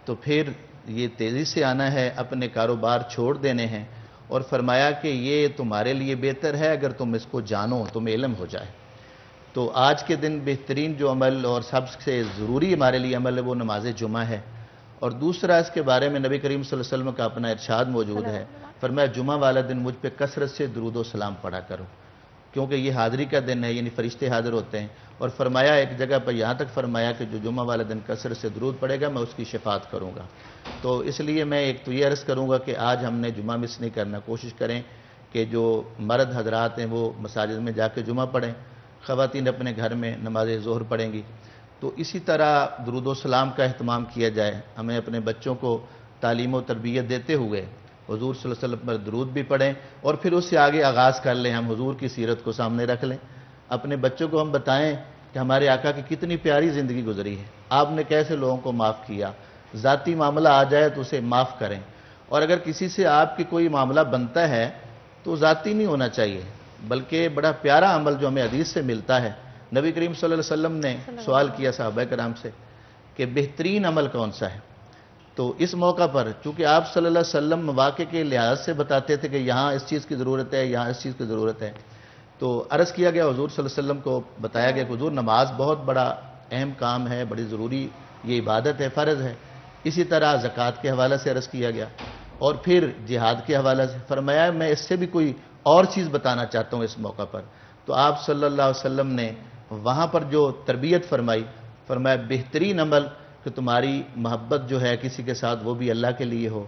تو پھر یہ تیزی سے آنا ہے, اپنے کاروبار چھوڑ دینے ہیں, اور فرمایا کہ یہ تمہارے لیے بہتر ہے اگر تم اس کو جانو, تمہیں علم ہو جائے. تو آج کے دن بہترین جو عمل اور سب سے ضروری ہمارے لیے عمل ہے وہ نماز جمعہ ہے. اور دوسرا اس کے بارے میں نبی کریم صلی اللہ علیہ وسلم کا اپنا ارشاد موجود ہے. فرمایا جمعہ والا دن مجھ پہ کثرت سے درود و سلام پڑھا کرو, کیونکہ یہ حاضری کا دن ہے, یعنی فرشتے حاضر ہوتے ہیں. اور فرمایا ایک جگہ پر یہاں تک فرمایا کہ جو جمعہ والا دن کثرت سے درود پڑے گا میں اس کی شفاعت کروں گا. تو اس لیے میں ایک تو یہ عرض کروں گا کہ آج ہم نے جمعہ مس نہیں کرنا. کوشش کریں کہ جو مرد حضرات ہیں وہ مساجد میں جا کے جمعہ پڑھیں, خواتین اپنے گھر میں نماز ظہر پڑھیں گی. تو اسی طرح درود و سلام کا اہتمام کیا جائے. ہمیں اپنے بچوں کو تعلیم و تربیت دیتے ہوئے حضور صلی اللہ علیہ وسلم پر درود بھی پڑھیں اور پھر اس سے آگے آغاز کر لیں، ہم حضور کی سیرت کو سامنے رکھ لیں، اپنے بچوں کو ہم بتائیں کہ ہمارے آقا کی کتنی پیاری زندگی گزری ہے، آپ نے کیسے لوگوں کو معاف کیا، ذاتی معاملہ آ جائے تو اسے معاف کریں، اور اگر کسی سے آپ کی کوئی معاملہ بنتا ہے تو ذاتی نہیں ہونا چاہیے، بلکہ بڑا پیارا عمل جو ہمیں حدیث سے ملتا ہے۔ نبی کریم صلی اللہ علیہ وسلم نے سوال کیا صحابہ کرام سے کہ بہترین عمل کون سا ہے، تو اس موقع پر چونکہ آپ صلی اللہ علیہ وسلم مواقع کے لحاظ سے بتاتے تھے کہ یہاں اس چیز کی ضرورت ہے، یہاں اس چیز کی ضرورت ہے، تو عرض کیا گیا حضور صلی اللہ علیہ وسلم کو بتایا گیا کہ حضور نماز بہت بڑا اہم کام ہے، بڑی ضروری یہ عبادت ہے، فرض ہے، اسی طرح زکوٰۃ کے حوالے سے عرض کیا گیا، اور پھر جہاد کے حوالے سے فرمایا میں اس سے بھی کوئی اور چیز بتانا چاہتا ہوں اس موقع پر، تو آپ صلی اللہ علیہ وسلم نے وہاں پر جو تربیت فرمائی، فرمایا بہترین عمل کہ تمہاری محبت جو ہے کسی کے ساتھ وہ بھی اللہ کے لیے ہو،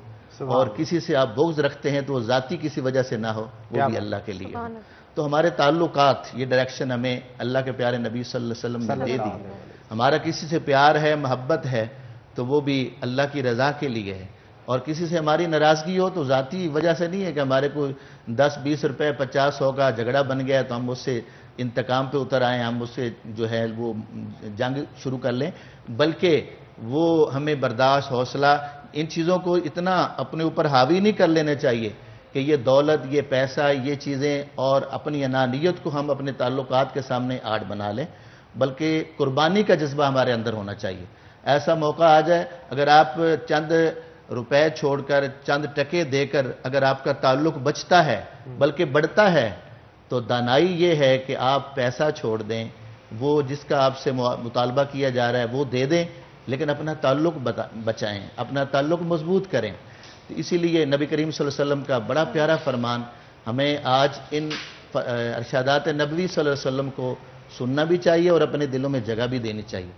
اور کسی سے آپ بغض رکھتے ہیں تو وہ ذاتی کسی وجہ سے نہ ہو، وہ بھی اللہ کے لیے ہو۔ تو ہمارے تعلقات یہ ڈائریکشن ہمیں اللہ کے پیارے نبی صلی اللہ علیہ وسلم نے دے دی، ہمارا کسی سے پیار ہے، محبت ہے تو وہ بھی اللہ کی رضا کے لیے ہے، اور کسی سے ہماری ناراضگی ہو تو ذاتی وجہ سے نہیں ہے کہ ہمارے کو 10-20 روپے 50-100 کا جھگڑا بن گیا تو ہم اس سے انتقام پہ اتر آئیں، ہم اس سے جو ہے وہ جنگ شروع کر لیں، بلکہ وہ ہمیں برداشت، حوصلہ، ان چیزوں کو اتنا اپنے اوپر حاوی نہیں کر لینے چاہیے کہ یہ دولت، یہ پیسہ، یہ چیزیں اور اپنی انانیت کو ہم اپنے تعلقات کے سامنے آڑ بنا لیں، بلکہ قربانی کا جذبہ ہمارے اندر ہونا چاہیے۔ ایسا موقع آ جائے اگر آپ چند روپے چھوڑ کر، چند ٹکے دے کر اگر آپ کا تعلق بچتا ہے بلکہ بڑھتا ہے، تو دانائی یہ ہے کہ آپ پیسہ چھوڑ دیں، وہ جس کا آپ سے مطالبہ کیا جا رہا ہے وہ دے دیں، لیکن اپنا تعلق بچائیں، اپنا تعلق مضبوط کریں۔ اسی لیے نبی کریم صلی اللہ علیہ وسلم کا بڑا پیارا فرمان ہمیں آج ان ارشادات نبوی صلی اللہ علیہ وسلم کو سننا بھی چاہیے اور اپنے دلوں میں جگہ بھی دینی چاہیے۔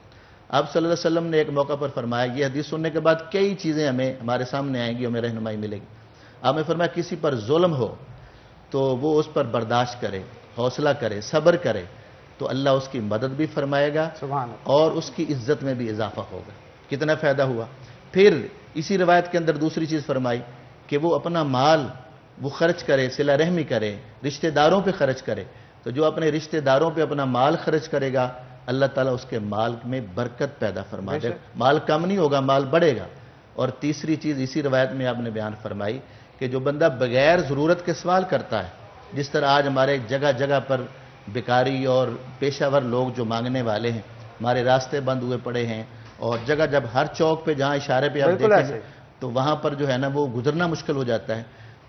آپ صلی اللہ علیہ وسلم نے ایک موقع پر فرمایا، یہ حدیث سننے کے بعد کئی چیزیں ہمارے سامنے آئیں گی، ہمیں رہنمائی ملے گی۔ آپ نے فرمایا کسی پر ظلم ہو تو وہ اس پر برداشت کرے، حوصلہ کرے، صبر کرے، تو اللہ اس کی مدد بھی فرمائے گا اور اس کی عزت میں بھی اضافہ ہوگا۔ کتنا فائدہ ہوا۔ پھر اسی روایت کے اندر دوسری چیز فرمائی کہ وہ اپنا مال وہ خرچ کرے، صلہ رحمی کرے، رشتہ داروں پہ خرچ کرے، تو جو اپنے رشتہ داروں پہ اپنا مال خرچ کرے گا اللہ تعالیٰ اس کے مال میں برکت پیدا فرما دے، مال کم نہیں ہوگا، مال بڑھے گا۔ اور تیسری چیز اسی روایت میں آپ نے بیان فرمائی کہ جو بندہ بغیر ضرورت کے سوال کرتا ہے، جس طرح آج ہمارے جگہ جگہ پر بیکاری اور پیشہ ور لوگ جو مانگنے والے ہیں، ہمارے راستے بند ہوئے پڑے ہیں، اور جگہ جب ہر چوک پہ جہاں اشارے پہ آپ دیکھیں گے تو وہاں پر جو ہے نا وہ گزرنا مشکل ہو جاتا ہے،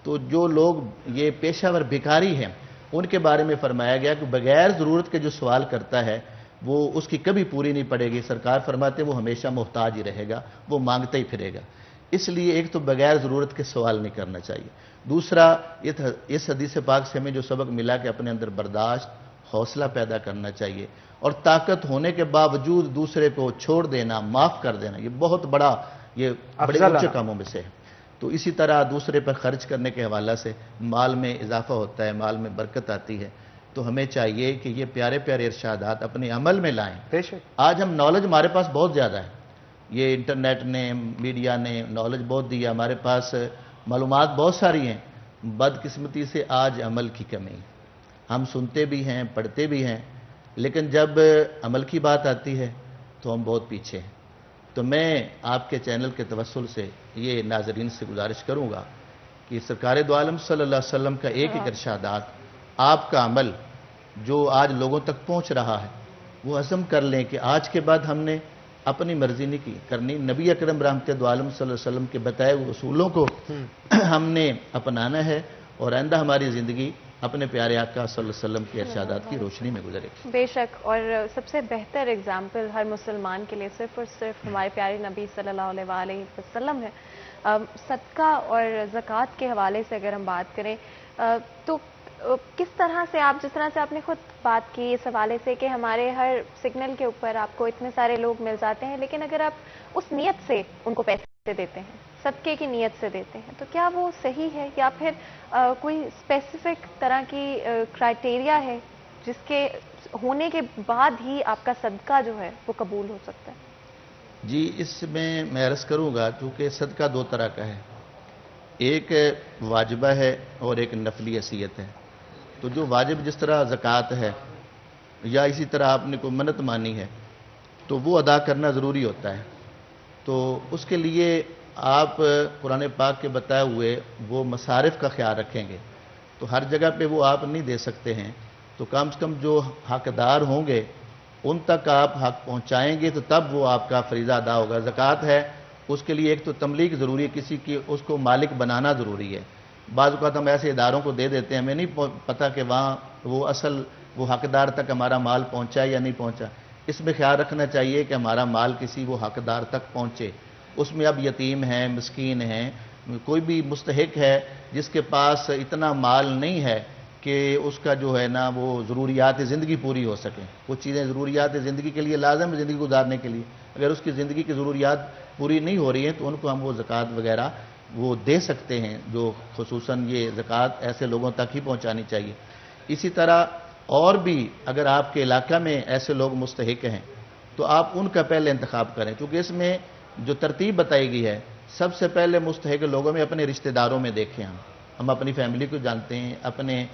تو جو لوگ یہ پیشہ ور بھکاری ہیں ان کے بارے میں فرمایا گیا کہ بغیر ضرورت کے جو سوال کرتا ہے وہ اس کی کبھی پوری نہیں پڑے گی، سرکار فرماتے وہ ہمیشہ محتاج ہی رہے گا، وہ مانگتا ہی پھرے گا۔ اس لیے ایک تو بغیر ضرورت کے سوال نہیں کرنا چاہیے، دوسرا اس حدیث پاک سے ہمیں جو سبق ملا کہ اپنے اندر برداشت، حوصلہ پیدا کرنا چاہیے، اور طاقت ہونے کے باوجود دوسرے کو چھوڑ دینا، معاف کر دینا، یہ بہت بڑا، یہ بڑے اچھے کاموں میں سے ہے۔ تو اسی طرح دوسرے پر خرچ کرنے کے حوالے سے مال میں اضافہ ہوتا ہے، مال میں برکت آتی ہے، تو ہمیں چاہیے کہ یہ پیارے پیارے ارشادات اپنے عمل میں لائیں۔ آج ہم نالج ہمارے پاس بہت زیادہ ہے، یہ انٹرنیٹ نے، میڈیا نے نالج بہت دی ہے، ہمارے پاس معلومات بہت ساری ہیں، بدقسمتی سے آج عمل کی کمی، ہم سنتے بھی ہیں، پڑھتے بھی ہیں، لیکن جب عمل کی بات آتی ہے تو ہم بہت پیچھے ہیں۔ تو میں آپ کے چینل کے توسل سے یہ ناظرین سے گزارش کروں گا کہ سرکار دو عالم صلی اللہ علیہ وسلم کا ایک ایک ارشادات، آپ کا عمل جو آج لوگوں تک پہنچ رہا ہے، وہ عزم کر لیں کہ آج کے بعد ہم نے اپنی مرضی نہیں کرنی، نبی اکرم رحمت دو عالم صلی اللہ علیہ وسلم کے بتائے ہوئے اصولوں کو ہم نے اپنانا ہے، اور آئندہ ہماری زندگی اپنے پیارے آقا صلی اللہ علیہ وسلم کے ارشادات کی روشنی میں گزرے۔ بے شک، اور سب سے بہتر اگزامپل ہر مسلمان کے لیے صرف اور صرف ہمارے پیارے نبی صلی اللہ علیہ وسلم ہے۔ صدقہ اور زکوٰۃ کے حوالے سے اگر ہم بات کریں تو کس طرح سے آپ، جس طرح سے آپ نے خود بات کی اس حوالے سے کہ ہمارے ہر سگنل کے اوپر آپ کو اتنے سارے لوگ مل جاتے ہیں، لیکن اگر آپ اس نیت سے ان کو پیسے دیتے ہیں، صدقے کی نیت سے دیتے ہیں، تو کیا وہ صحیح ہے، یا پھر کوئی اسپیسیفک طرح کی کرائٹیریا ہے جس کے ہونے کے بعد ہی آپ کا صدقہ جو ہے وہ قبول ہو سکتا ہے؟ جی، اس میں عرض کروں گا، چونکہ صدقہ دو طرح کا ہے، ایک واجبہ ہے اور ایک نفلی حیثیت ہے. تو جو واجب جس طرح زکوٰۃ ہے یا اسی طرح آپ نے کوئی منت مانی ہے تو وہ ادا کرنا ضروری ہوتا ہے. تو اس کے لیے آپ قرآن پاک کے بتائے ہوئے وہ مصارف کا خیال رکھیں گے. تو ہر جگہ پہ وہ آپ نہیں دے سکتے ہیں، تو کم سے کم جو حقدار ہوں گے ان تک آپ حق پہنچائیں گے تو تب وہ آپ کا فریضہ ادا ہوگا. زکوٰۃ ہے اس کے لیے ایک تو تملیغ ضروری ہے، کسی کی اس کو مالک بنانا ضروری ہے. بعض اوقات ہم ایسے اداروں کو دے دیتے ہیں، ہمیں نہیں پتہ کہ وہاں وہ اصل وہ حقدار تک ہمارا مال پہنچا یا نہیں پہنچا. اس میں خیال رکھنا چاہیے کہ ہمارا مال کسی وہ حقدار تک پہنچے. اس میں اب یتیم ہیں، مسکین ہیں، کوئی بھی مستحق ہے جس کے پاس اتنا مال نہیں ہے کہ اس کا جو ہے نا وہ ضروریات زندگی پوری ہو سکیں. کچھ چیزیں ضروریات زندگی کے لیے لازم ہے زندگی گزارنے کے لیے، اگر اس کی زندگی کی ضروریات پوری نہیں ہو رہی ہیں تو ان کو ہم وہ زکوٰۃ وغیرہ وہ دے سکتے ہیں، جو خصوصاً یہ زکوٰۃ ایسے لوگوں تک ہی پہنچانی چاہیے. اسی طرح اور بھی اگر آپ کے علاقہ میں ایسے لوگ مستحق ہیں تو آپ ان کا پہلے انتخاب کریں، کیونکہ اس میں جو ترتیب بتائی گئی ہے سب سے پہلے مستحق لوگوں میں اپنے رشتہ داروں میں دیکھیں. ہم اپنی فیملی کو جانتے ہیں، اپنے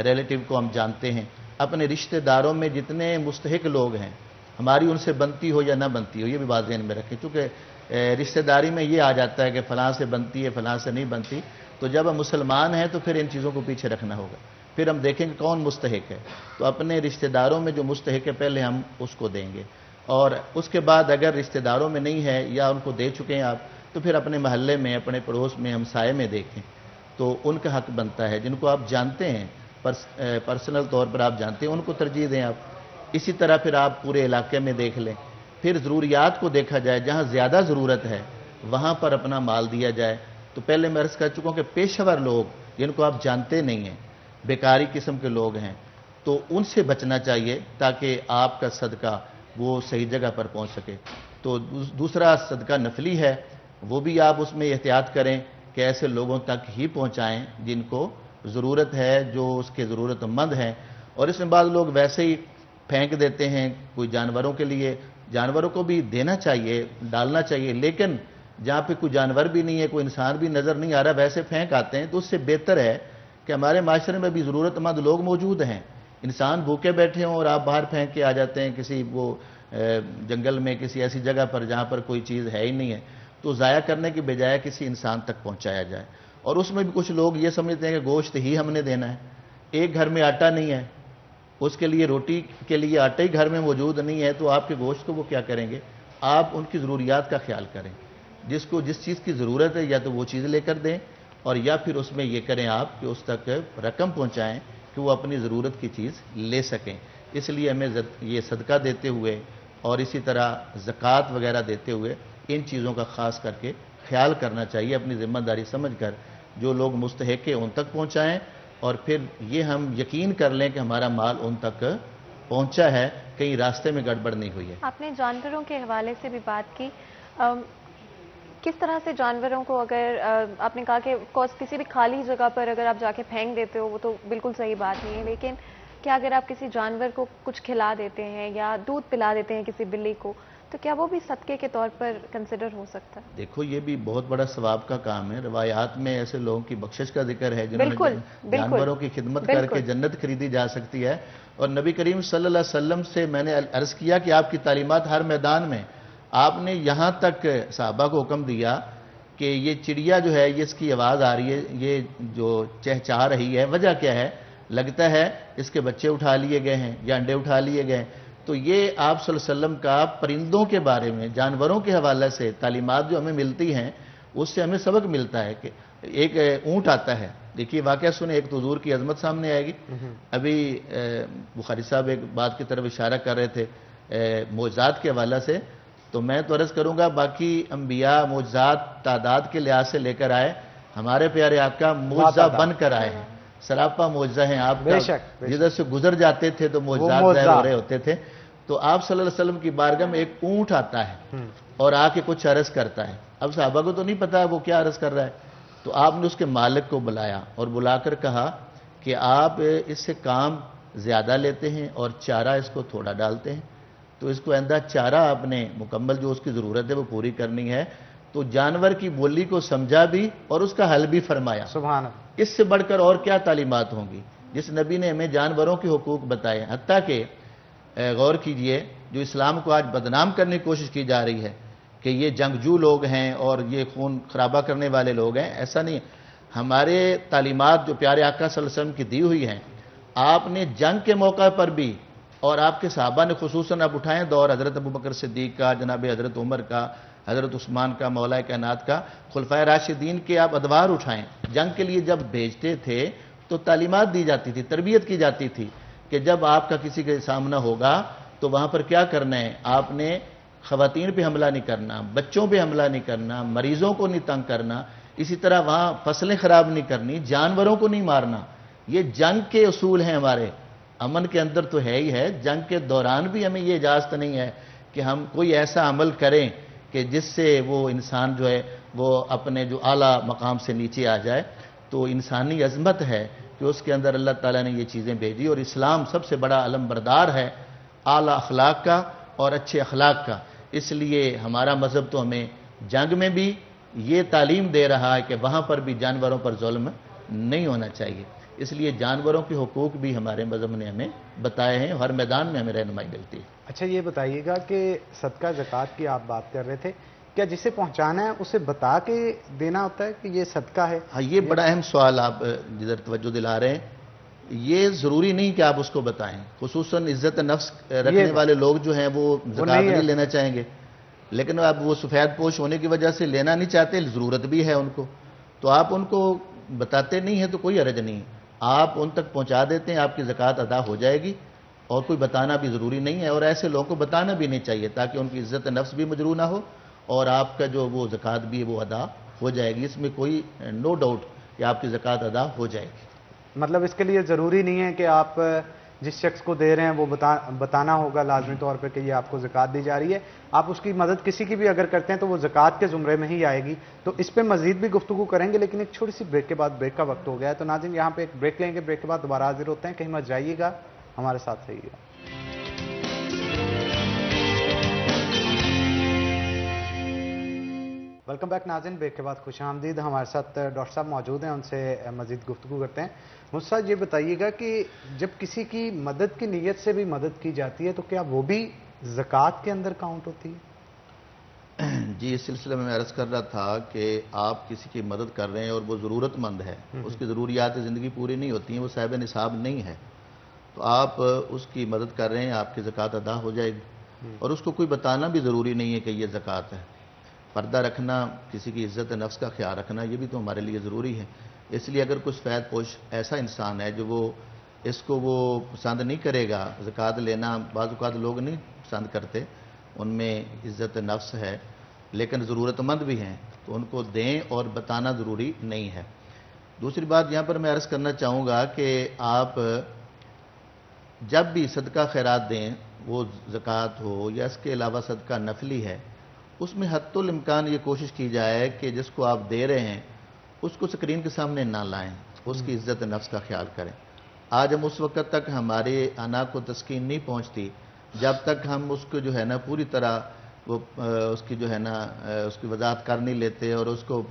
ریلیٹیو کو ہم جانتے ہیں. اپنے رشتہ داروں میں جتنے مستحق لوگ ہیں ہماری ان سے بنتی ہو یا نہ بنتی ہو یہ بھی بات ذہن میں رکھیں، چونکہ رشتہ داری میں یہ آ جاتا ہے کہ فلاں سے بنتی ہے فلاں سے نہیں بنتی. تو جب ہم مسلمان ہیں تو پھر ان چیزوں کو پیچھے رکھنا ہوگا، پھر ہم دیکھیں کہ کون مستحق ہے. تو اپنے رشتہ داروں میں جو مستحق ہے پہلے ہم اس کو دیں گے، اور اس کے بعد اگر رشتہ داروں میں نہیں ہے یا ان کو دے چکے ہیں آپ تو پھر اپنے محلے میں، اپنے پڑوس میں، ہمسائے میں دیکھیں. تو ان کا حق بنتا ہے، جن کو آپ جانتے ہیں پرسنل طور پر آپ جانتے ہیں ان کو ترجیح دیں آپ. اسی طرح پھر آپ پورے علاقے میں دیکھ لیں، پھر ضروریات کو دیکھا جائے، جہاں زیادہ ضرورت ہے وہاں پر اپنا مال دیا جائے. تو پہلے میں عرض کر چکا ہوں کہ پیشہ ور لوگ جن کو آپ جانتے نہیں ہیں، بیکاری قسم کے لوگ ہیں، تو ان سے بچنا چاہیے تاکہ آپ کا صدقہ وہ صحیح جگہ پر پہنچ سکے. تو دوسرا صدقہ نفلی ہے، وہ بھی آپ اس میں احتیاط کریں کہ ایسے لوگوں تک ہی پہنچائیں جن کو ضرورت ہے، جو اس کے ضرورت مند ہیں. اور اس میں بعض لوگ ویسے ہی پھینک دیتے ہیں کوئی جانوروں کے لیے. جانوروں کو بھی دینا چاہیے، ڈالنا چاہیے، لیکن جہاں پہ کوئی جانور بھی نہیں ہے، کوئی انسان بھی نظر نہیں آ رہا، ویسے پھینک آتے ہیں. تو اس سے بہتر ہے کہ ہمارے معاشرے میں بھی ضرورت مند لوگ موجود ہیں. انسان بھوکے بیٹھے ہوں اور آپ باہر پھینک کے آ جاتے ہیں کسی وہ جنگل میں، کسی ایسی جگہ پر جہاں پر کوئی چیز ہے ہی نہیں ہے، تو ضائع کرنے کی بجائے کسی انسان تک پہنچایا جائے. اور اس میں بھی کچھ لوگ یہ سمجھتے ہیں کہ گوشت ہی ہم نے دینا ہے. ایک گھر میں آٹا نہیں ہے، اس کے لیے روٹی کے لیے آٹا ہی گھر میں موجود نہیں ہے، تو آپ کے گوشت کو وہ کیا کریں گے؟ آپ ان کی ضروریات کا خیال کریں. جس کو جس چیز کی ضرورت ہے یا تو وہ چیز لے کر دیں، اور یا پھر اس میں یہ کریں آپ کہ اس تک رقم پہنچائیں کہ وہ اپنی ضرورت کی چیز لے سکیں. اس لیے ہمیں یہ صدقہ دیتے ہوئے اور اسی طرح زکوٰۃ وغیرہ دیتے ہوئے ان چیزوں کا خاص کر کے خیال کرنا چاہیے. اپنی ذمہ داری سمجھ کر جو لوگ مستحق ہیں ان تک پہنچائیں، اور پھر یہ ہم یقین کر لیں کہ ہمارا مال ان تک پہنچا ہے، کہیں راستے میں گڑبڑ نہیں ہوئی ہے. آپ نے جانوروں کے حوالے سے بھی بات کی، کس طرح سے جانوروں کو اگر آپ نے کہا کہ کسی بھی خالی جگہ پر اگر آپ جا کے پھینک دیتے ہو وہ تو بالکل صحیح بات نہیں ہے، لیکن کیا اگر آپ کسی جانور کو کچھ کھلا دیتے ہیں یا دودھ پلا دیتے ہیں کسی بلی کو تو کیا وہ بھی صدقے کے طور پر کنسیڈر ہو سکتا ہے؟ دیکھو یہ بھی بہت بڑا ثواب کا کام ہے. روایات میں ایسے لوگوں کی بخشش کا ذکر ہے جنہوں نے جانوروں کی خدمت کر کے جنت خریدی جا سکتی ہے. اور نبی کریم صلی اللہ علیہ وسلم سے میں نے عرض کیا کہ آپ کی تعلیمات ہر میدان میں، آپ نے یہاں تک صحابہ کو حکم دیا کہ یہ چڑیا جو ہے یہ اس کی آواز آ رہی ہے، یہ جو چہچہا رہی ہے، وجہ کیا ہے؟ لگتا ہے اس کے بچے اٹھا لیے گئے ہیں یا انڈے اٹھا لیے گئے. تو یہ آپ صلی اللہ علیہ وسلم کا پرندوں کے بارے میں، جانوروں کے حوالے سے تعلیمات جو ہمیں ملتی ہیں اس سے ہمیں سبق ملتا ہے. کہ ایک اونٹ آتا ہے، دیکھیے واقعہ سنیں، ایک تو حضور کی عظمت سامنے آئے گی. ابھی بخاری صاحب ایک بات کی طرف اشارہ کر رہے تھے معجزات کے حوالے سے، تو میں تو عرض کروں گا باقی انبیاء معجزات تعداد کے لحاظ سے لے کر آئے، ہمارے پیارے آقا معجزہ بن کر آئے ہیں. سراپا معجزہ ہیں آپ کا، جدھر سے گزر جاتے تھے تو معجزات ظاہر ہو رہے ہوتے تھے. تو آپ صلی اللہ علیہ وسلم کی بارگاہ میں ایک اونٹ آتا ہے اور آ کے کچھ عرض کرتا ہے. اب صحابہ کو تو نہیں پتا وہ کیا عرض کر رہا ہے، تو آپ نے اس کے مالک کو بلایا اور بلا کر کہا کہ آپ اس سے کام زیادہ لیتے ہیں اور چارہ اس کو تھوڑا ڈالتے ہیں، تو اس کو آئندہ چارہ آپ نے مکمل جو اس کی ضرورت ہے وہ پوری کرنی ہے. تو جانور کی بولی کو سمجھا بھی اور اس کا حل بھی فرمایا. سبحان اللہ. اس سے بڑھ کر اور کیا تعلیمات ہوں گی جس نبی نے ہمیں جانوروں کے حقوق بتائے. حتیٰ کہ غور کیجئے جو اسلام کو آج بدنام کرنے کی کوشش کی جا رہی ہے کہ یہ جنگجو لوگ ہیں اور یہ خون خرابہ کرنے والے لوگ ہیں، ایسا نہیں. ہمارے تعلیمات جو پیارے آقا صلی اللہ علیہ وسلم کی دی ہوئی ہیں، آپ نے جنگ کے موقع پر بھی اور آپ کے صحابہ نے خصوصاً اب اٹھائیں دور حضرت ابوبکر صدیق کا، جناب حضرت عمر کا، حضرت عثمان کا، مولا کائنات کا، خلفائے راشدین کے آپ ادوار اٹھائیں. جنگ کے لیے جب بھیجتے تھے تو تعلیمات دی جاتی تھی، تربیت کی جاتی تھی کہ جب آپ کا کسی کے سامنا ہوگا تو وہاں پر کیا کرنا ہے. آپ نے خواتین پہ حملہ نہیں کرنا، بچوں پہ حملہ نہیں کرنا، مریضوں کو نہیں تنگ کرنا، اسی طرح وہاں فصلیں خراب نہیں کرنی، جانوروں کو نہیں مارنا. یہ جنگ کے اصول ہیں ہمارے. امن کے اندر تو ہے ہی ہے، جنگ کے دوران بھی ہمیں یہ اجازت نہیں ہے کہ ہم کوئی ایسا عمل کریں کہ جس سے وہ انسان جو ہے وہ اپنے جو اعلیٰ مقام سے نیچے آ جائے. تو انسانی عظمت ہے کہ اس کے اندر اللہ تعالیٰ نے یہ چیزیں بھیجی، اور اسلام سب سے بڑا علم بردار ہے اعلیٰ اخلاق کا اور اچھے اخلاق کا. اس لیے ہمارا مذہب تو ہمیں جنگ میں بھی یہ تعلیم دے رہا ہے کہ وہاں پر بھی جانوروں پر ظلم نہیں ہونا چاہیے. اس لیے جانوروں کے حقوق بھی ہمارے مذہب نے ہمیں بتائے ہیں، ہر میدان میں ہمیں رہنمائی ملتی ہے. اچھا یہ بتائیے گا کہ صدقہ زکوٰۃ کی آپ بات کر رہے تھے، کیا جسے پہنچانا ہے اسے بتا کے دینا ہوتا ہے کہ یہ صدقہ ہے؟ ہاں، یہ بڑا اہم سوال آپ جدھر توجہ دلا رہے ہیں. یہ ضروری نہیں کہ آپ اس کو بتائیں. خصوصاً عزت نفس رکھنے والے لوگ جو ہیں وہ زکوٰۃ نہیں لینا چاہیں گے، لیکن اب وہ سفید پوش ہونے کی وجہ سے لینا نہیں چاہتے، ضرورت بھی ہے ان کو، تو آپ ان کو بتاتے نہیں ہیں تو کوئی حرج نہیں. آپ ان تک پہنچا دیتے ہیں، آپ کی زکوٰۃ ادا ہو جائے گی، اور کوئی بتانا بھی ضروری نہیں ہے. اور ایسے لوگوں کو بتانا بھی نہیں چاہیے تاکہ ان کی عزت نفس بھی مجروح نہ ہو اور آپ کا جو وہ زکوٰۃ بھی ہے وہ ادا ہو جائے گی. اس میں کوئی نو ڈاؤٹ کہ آپ کی زکوٰۃ ادا ہو جائے گی. مطلب اس کے لیے ضروری نہیں ہے کہ آپ جس شخص کو دے رہے ہیں وہ بتانا ہوگا لازمی طور پہ کہ یہ آپ کو زکوٰۃ دی جا رہی ہے. آپ اس کی مدد کسی کی بھی اگر کرتے ہیں تو وہ زکوٰۃ کے زمرے میں ہی آئے گی. تو اس پہ مزید بھی گفتگو کریں گے، لیکن ایک چھوٹی سی بریک کے بعد، بریک کا وقت ہو گیا ہے تو ناظرین یہاں پہ ایک بریک لیں گے، بریک کے بعد دوبارہ حاضر ہوتے ہیں. کہیں مت جائیے گا، ہمارے ساتھ رہیے گا. ویلکم بیک ناظرین، بریک کے بعد خوش آمدید. ہمارے ساتھ ڈاکٹر صاحب موجود ہیں، ان سے مزید گفتگو کرتے ہیں. مجھ سے یہ بتائیے گا کہ جب کسی کی مدد کی نیت سے بھی مدد کی جاتی ہے تو کیا وہ بھی زکوٰۃ کے اندر کاؤنٹ ہوتی ہے؟ جی، اس سلسلے میں عرض کر رہا تھا کہ آپ کسی کی مدد کر رہے ہیں اور وہ ضرورت مند ہے، اس کی ضروریات زندگی پوری نہیں ہوتی ہیں، وہ صاحب نصاب نہیں ہے، تو آپ اس کی مدد کر رہے ہیں، آپ کی زکوٰۃ ادا ہو جائے گی. اور اس کو کوئی بتانا بھی ضروری نہیں ہے کہ یہ زکوٰۃ ہے. پردہ رکھنا، کسی کی عزت نفس کا خیال رکھنا، یہ بھی تو ہمارے لیے ضروری ہے. اس لیے اگر کوئی سفید پوش ایسا انسان ہے جو وہ اس کو وہ پسند نہیں کرے گا، زکوٰۃ لینا بعض اوقات لوگ نہیں پسند کرتے، ان میں عزت نفس ہے لیکن ضرورت مند بھی ہیں، تو ان کو دیں اور بتانا ضروری نہیں ہے. دوسری بات یہاں پر میں عرض کرنا چاہوں گا کہ آپ جب بھی صدقہ خیرات دیں، وہ زکوٰۃ ہو یا اس کے علاوہ صدقہ نفلی ہے، اس میں حتی الامکان یہ کوشش کی جائے کہ جس کو آپ دے رہے ہیں اس کو اسکرین کے سامنے نہ لائیں، اس کی عزت نفس کا خیال کریں. آج ہم اس وقت تک ہمارے انا کو تسکین نہیں پہنچتی جب تک ہم اس کو جو ہے نا پوری طرح وہ اس کی جو ہے نا اس کی وضاحت کر نہیں لیتے اور اس کو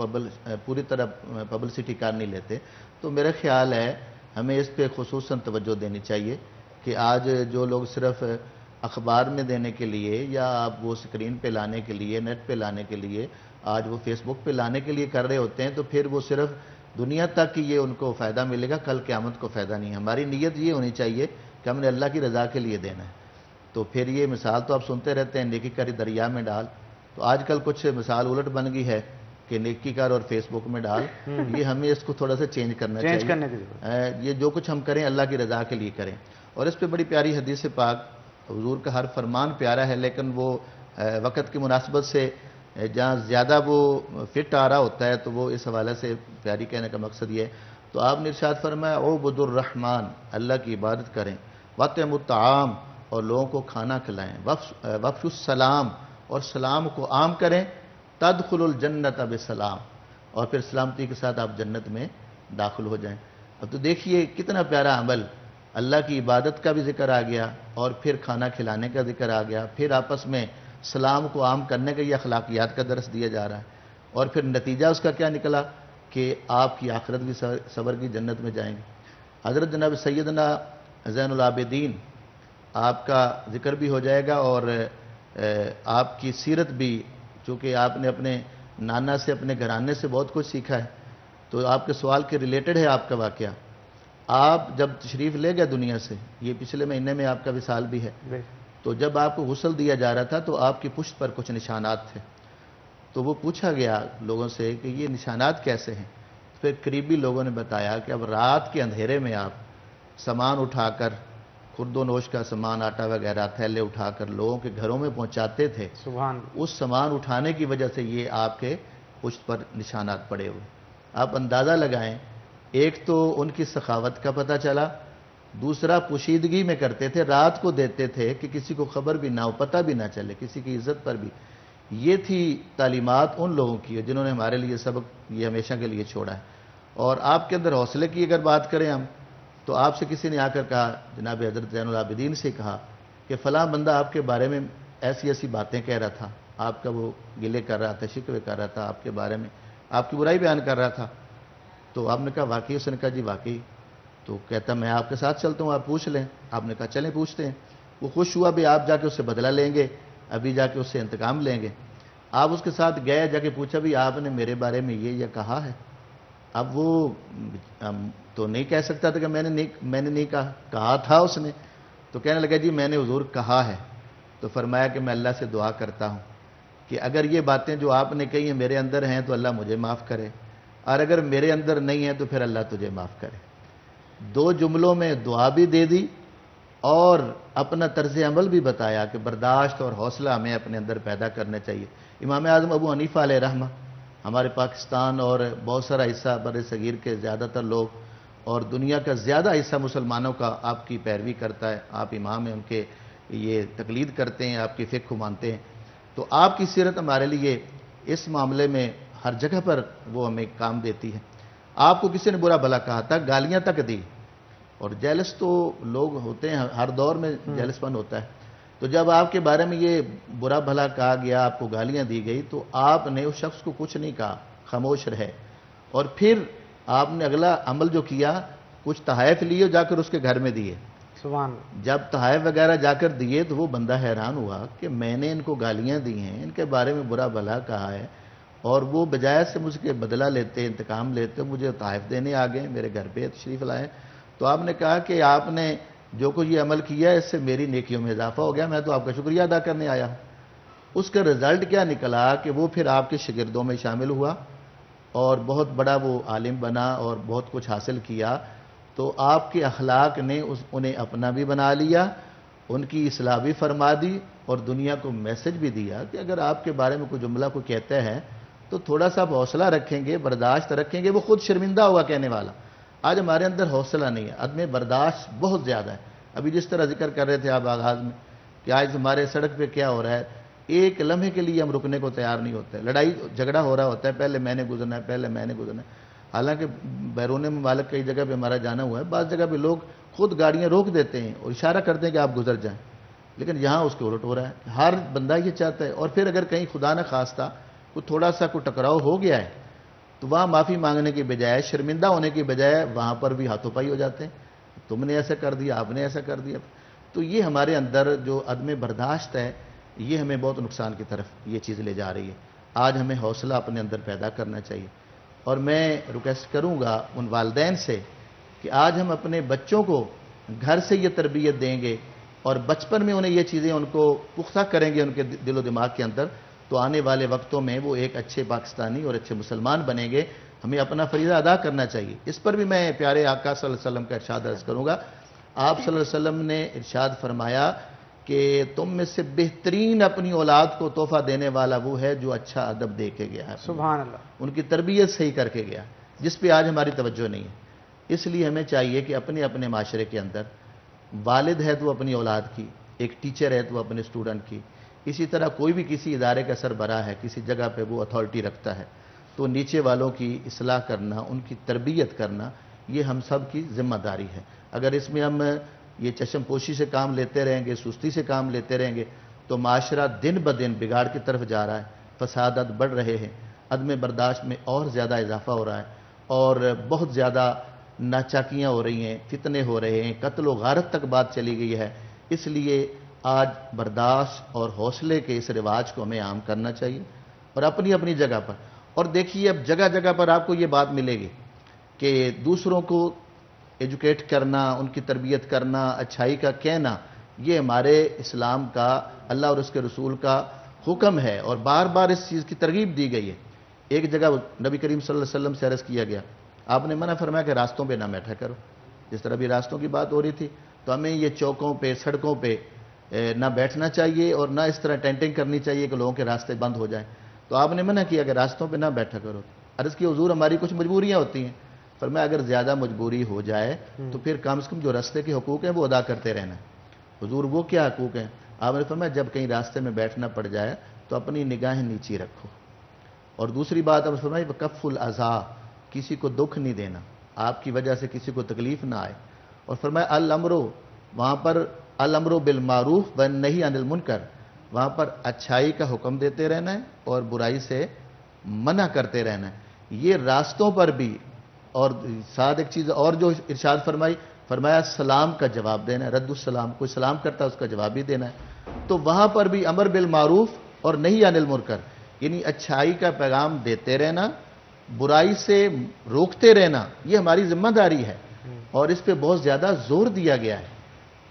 پوری طرح پبلسٹی کر نہیں لیتے. تو میرا خیال ہے ہمیں اس پہ خصوصاً توجہ دینی چاہیے کہ آج جو لوگ صرف اخبار میں دینے کے لیے یا آپ وہ اسکرین پہ لانے کے لیے، نیٹ پہ لانے کے لیے، آج وہ فیس بک پہ لانے کے لیے کر رہے ہوتے ہیں، تو پھر وہ صرف دنیا تک ہی یہ ان کو فائدہ ملے گا، کل قیامت کو فائدہ نہیں. ہماری نیت یہ ہونی چاہیے کہ ہم نے اللہ کی رضا کے لیے دینا ہے. تو پھر یہ مثال تو آپ سنتے رہتے ہیں، نیکی کری دریا میں ڈال. تو آج کل کچھ مثال الٹ بن گئی ہے کہ نیکی کر اور فیس بک میں ڈال. یہ ہمیں اس کو تھوڑا سا چینج کرنا چاہیے. یہ جو کچھ ہم کریں اللہ کی رضا کے لیے کریں. اور اس پہ بڑی پیاری حدیث پاک، حضور کا ہر فرمان پیارا ہے، لیکن وہ وقت کی مناسبت سے جہاں زیادہ وہ فٹ آ رہا ہوتا ہے تو وہ اس حوالے سے پیاری کہنے کا مقصد یہ ہے. تو آپ نے ارشاد فرمایا عبدوا الرحمن، اللہ کی عبادت کریں، واطعموا الطعام، اور لوگوں کو کھانا کھلائیں، وافشوا السلام، اور سلام کو عام کریں، تدخلوا الجنت بسلام، اور پھر سلامتی کے ساتھ آپ جنت میں داخل ہو جائیں. اب تو دیکھیے کتنا پیارا عمل، اللہ کی عبادت کا بھی ذکر آ گیا اور پھر کھانا کھلانے کا ذکر آ گیا، پھر آپس میں سلام کو عام کرنے کا یہ اخلاقیات کا درس دیا جا رہا ہے. اور پھر نتیجہ اس کا کیا نکلا کہ آپ کی آخرت بھی صبر کی جنت میں جائیں گے. حضرت جناب سیدنا زین العابدین آپ کا ذکر بھی ہو جائے گا، اور آپ کی سیرت بھی، چونکہ آپ نے اپنے نانا سے اپنے گھرانے سے بہت کچھ سیکھا ہے، تو آپ کے سوال کے ریلیٹڈ ہے آپ کا واقعہ. آپ جب تشریف لے گئے دنیا سے، یہ پچھلے مہینے میں آپ کا وصال بھی ہے، تو جب آپ کو غسل دیا جا رہا تھا تو آپ کی پشت پر کچھ نشانات تھے. تو وہ پوچھا گیا لوگوں سے کہ یہ نشانات کیسے ہیں. پھر قریبی لوگوں نے بتایا کہ اب رات کے اندھیرے میں آپ سامان اٹھا کر، خرد و نوش کا سامان، آٹا وغیرہ، تھیلے اٹھا کر لوگوں کے گھروں میں پہنچاتے تھے. اس سامان اٹھانے کی وجہ سے یہ آپ کے پشت پر نشانات پڑے ہوئے. آپ اندازہ لگائیں، ایک تو ان کی سخاوت کا پتہ چلا، دوسرا پوشیدگی میں کرتے تھے، رات کو دیتے تھے کہ کسی کو خبر بھی نہ ہو، پتہ بھی نہ چلے، کسی کی عزت پر بھی. یہ تھی تعلیمات ان لوگوں کی جنہوں نے ہمارے لیے سبق یہ ہمیشہ کے لیے چھوڑا ہے. اور آپ کے اندر حوصلے کی اگر بات کریں ہم، تو آپ سے کسی نے آ کر کہا، جناب حضرت زین العابدین سے کہا کہ فلاں بندہ آپ کے بارے میں ایسی ایسی باتیں کہہ رہا تھا، آپ کا وہ گلے کر رہا تھا، شکوے کر رہا تھا آپ کے بارے میں، آپ کی برائی بیان کر رہا تھا. تو آپ نے کہا واقعی؟ اس نے کہا جی واقعی. تو کہتا میں آپ کے ساتھ چلتا ہوں، آپ پوچھ لیں. آپ نے کہا چلیں پوچھتے ہیں. وہ خوش ہوا بھی آپ جا کے اس سے بدلہ لیں گے، ابھی جا کے اس سے انتقام لیں گے. آپ اس کے ساتھ گئے، جا کے پوچھا بھی آپ نے میرے بارے میں یہ کہا ہے. اب وہ تو نہیں کہہ سکتا تھا کہ میں نے نہیں کہا تھا اس نے. تو کہنے لگا جی میں نے حضور کہا ہے. تو فرمایا کہ میں اللہ سے دعا کرتا ہوں کہ اگر یہ باتیں جو آپ نے کہی ہیں میرے اندر ہیں تو اللہ مجھے معاف کرے، اور اگر میرے اندر نہیں ہیں تو پھر اللہ تجھے معاف کرے. دو جملوں میں دعا بھی دے دی اور اپنا طرز عمل بھی بتایا کہ برداشت اور حوصلہ ہمیں اپنے اندر پیدا کرنا چاہیے. امام اعظم ابو حنیفہ علیہ رحمہ، ہمارے پاکستان اور بہت سارا حصہ بر صغیر کے زیادہ تر لوگ اور دنیا کا زیادہ حصہ مسلمانوں کا آپ کی پیروی کرتا ہے. آپ امام ہیں، ان کے یہ تقلید کرتے ہیں، آپ کی فقہ کو مانتے ہیں. تو آپ کی سیرت ہمارے لیے اس معاملے میں ہر جگہ پر وہ ہمیں کام دیتی ہے. آپ کو کسی نے برا بھلا کہا تھا، گالیاں تک دی، اور جیلس تو لوگ ہوتے ہیں، ہر دور میں جیلس پن ہوتا ہے. تو جب آپ کے بارے میں یہ برا بھلا کہا گیا، آپ کو گالیاں دی گئی، تو آپ نے اس شخص کو کچھ نہیں کہا، خاموش رہے. اور پھر آپ نے اگلا عمل جو کیا، کچھ تحائف لیے جا کر اس کے گھر میں دیے. سبحان. جب تحائف وغیرہ جا کر دیے تو وہ بندہ حیران ہوا کہ میں نے ان کو گالیاں دی ہیں، ان کے بارے میں برا بھلا کہا ہے، اور وہ بجائے سے مجھ کے بدلہ لیتے، انتقام لیتے، مجھے تحائف دینے آ گئے، میرے گھر پہ تشریف لائے. تو آپ نے کہا کہ آپ نے جو کچھ یہ عمل کیا ہے اس سے میری نیکیوں میں اضافہ ہو گیا، میں تو آپ کا شکریہ ادا کرنے آیا ہوں. اس کا رزلٹ کیا نکلا کہ وہ پھر آپ کے شاگردوں میں شامل ہوا اور بہت بڑا وہ عالم بنا اور بہت کچھ حاصل کیا. تو آپ کے اخلاق نے انہیں اپنا بھی بنا لیا، ان کی اصلاح بھی فرما دی، اور دنیا کو میسج بھی دیا کہ اگر آپ کے بارے میں کوئی جملہ کو کہتے ہیں تو تھوڑا سا حوصلہ رکھیں گے، برداشت رکھیں گے، وہ خود شرمندہ ہوگا کہنے والا. آج ہمارے اندر حوصلہ نہیں ہے، عدم برداشت بہت زیادہ ہے. ابھی جس طرح ذکر کر رہے تھے آپ آغاز میں کہ آج ہمارے سڑک پہ کیا ہو رہا ہے، ایک لمحے کے لیے ہم رکنے کو تیار نہیں ہوتے. لڑائی جھگڑا ہو رہا ہوتا ہے، پہلے میں نے گزرنا ہے، پہلے میں نے گزرنا ہے. حالانکہ بیرون ممالک کئی جگہ پہ ہمارا جانا ہوا ہے، بعض جگہ پہ لوگ خود گاڑیاں روک دیتے ہیں اور اشارہ کرتے ہیں کہ آپ گزر جائیں، لیکن یہاں اس کے الٹ ہو رہا ہے. ہر بندہ یہ چاہتا ہے. اور پھر اگر کہیں خدا نہ خواستہ کوئی تھوڑا سا کوئی ٹکراؤ ہو گیا ہے تو وہاں معافی مانگنے کی بجائے، شرمندہ ہونے کی بجائے وہاں پر بھی ہاتھوں پائی ہو جاتے ہیں، تم نے ایسا کر دیا، آپ نے ایسا کر دیا. تو یہ ہمارے اندر جو عدم برداشت ہے، یہ ہمیں بہت نقصان کی طرف یہ چیز لے جا رہی ہے. آج ہمیں حوصلہ اپنے اندر پیدا کرنا چاہیے. اور میں ریکویسٹ کروں گا ان والدین سے کہ آج ہم اپنے بچوں کو گھر سے یہ تربیت دیں گے اور بچپن میں انہیں یہ چیزیں ان کو پختہ کریں گے ان کے دل و دماغ کے اندر، تو آنے والے وقتوں میں وہ ایک اچھے پاکستانی اور اچھے مسلمان بنیں گے. ہمیں اپنا فریضہ ادا کرنا چاہیے. اس پر بھی میں پیارے آقا صلی اللہ علیہ وسلم کا ارشاد عرض کروں گا. آپ صلی اللہ علیہ وسلم نے ارشاد فرمایا کہ تم میں سے بہترین اپنی اولاد کو تحفہ دینے والا وہ ہے جو اچھا ادب دے کے گیا ہے، سبحان اللہ، ان کی تربیت صحیح کر کے گیا، جس پہ آج ہماری توجہ نہیں ہے. اس لیے ہمیں چاہیے کہ اپنے اپنے معاشرے کے اندر والد ہے تو اپنی اولاد کی، ایک ٹیچر ہے تو اپنے اسٹوڈنٹ کی، اسی طرح کوئی بھی کسی ادارے کا سربراہ ہے، کسی جگہ پہ وہ اتھارٹی رکھتا ہے، تو نیچے والوں کی اصلاح کرنا، ان کی تربیت کرنا، یہ ہم سب کی ذمہ داری ہے. اگر اس میں ہم یہ چشم پوشی سے کام لیتے رہیں گے، سستی سے کام لیتے رہیں گے، تو معاشرہ دن بدن بگاڑ کی طرف جا رہا ہے، فسادات بڑھ رہے ہیں. عدم برداشت میں اور زیادہ اضافہ ہو رہا ہے اور بہت زیادہ ناچاکیاں ہو رہی ہیں، فتنے ہو رہے ہیں، قتل و غارت تک بات چلی گئی ہے. اس لیے آج برداشت اور حوصلے کے اس رواج کو ہمیں عام کرنا چاہیے اور اپنی اپنی جگہ پر. اور دیکھیے اب جگہ جگہ پر آپ کو یہ بات ملے گی کہ دوسروں کو ایجوکیٹ کرنا، ان کی تربیت کرنا، اچھائی کا کہنا، یہ ہمارے اسلام کا، اللہ اور اس کے رسول کا حکم ہے اور بار بار اس چیز کی ترغیب دی گئی ہے. ایک جگہ نبی کریم صلی اللہ علیہ وسلم سے عرض کیا گیا، آپ نے منع فرمایا کہ راستوں پہ نہ بیٹھا کرو. جس طرح بھی راستوں کی بات ہو رہی تھی تو ہمیں یہ چوکوں پہ، سڑکوں پہ نہ بیٹھنا چاہیے اور نہ اس طرح ٹینٹنگ کرنی چاہیے کہ لوگوں کے راستے بند ہو جائیں. تو آپ نے منع کیا کہ راستوں پہ نہ بیٹھا کرو. عرض کی حضور ہماری کچھ مجبوریاں ہوتی ہیں. فرمایا اگر زیادہ مجبوری ہو جائے تو پھر کم سے کم جو راستے کے حقوق ہیں وہ ادا کرتے رہنا. حضور وہ کیا حقوق ہیں؟ آپ نے فرمایا جب کہیں راستے میں بیٹھنا پڑ جائے تو اپنی نگاہیں نیچی رکھو. اور دوسری بات آپ نے فرمایا کف الاذی، کسی کو دکھ نہیں دینا، آپ کی وجہ سے کسی کو تکلیف نہ آئے. اور فرمایا الامر، وہاں پر الامر بالمعروف والنہی عن المنکر، وہاں پر اچھائی کا حکم دیتے رہنا ہے اور برائی سے منع کرتے رہنا ہے. یہ راستوں پر بھی. اور ساتھ ایک چیز اور جو ارشاد فرمایا سلام کا جواب دینا ہے، رد السلام، کوئی سلام کرتا ہے اس کا جواب بھی دینا ہے. تو وہاں پر بھی امر بالمعروف اور نہی عن المنکر، یعنی اچھائی کا پیغام دیتے رہنا، برائی سے روکتے رہنا، یہ ہماری ذمہ داری ہے اور اس پہ بہت زیادہ زور دیا گیا ہے.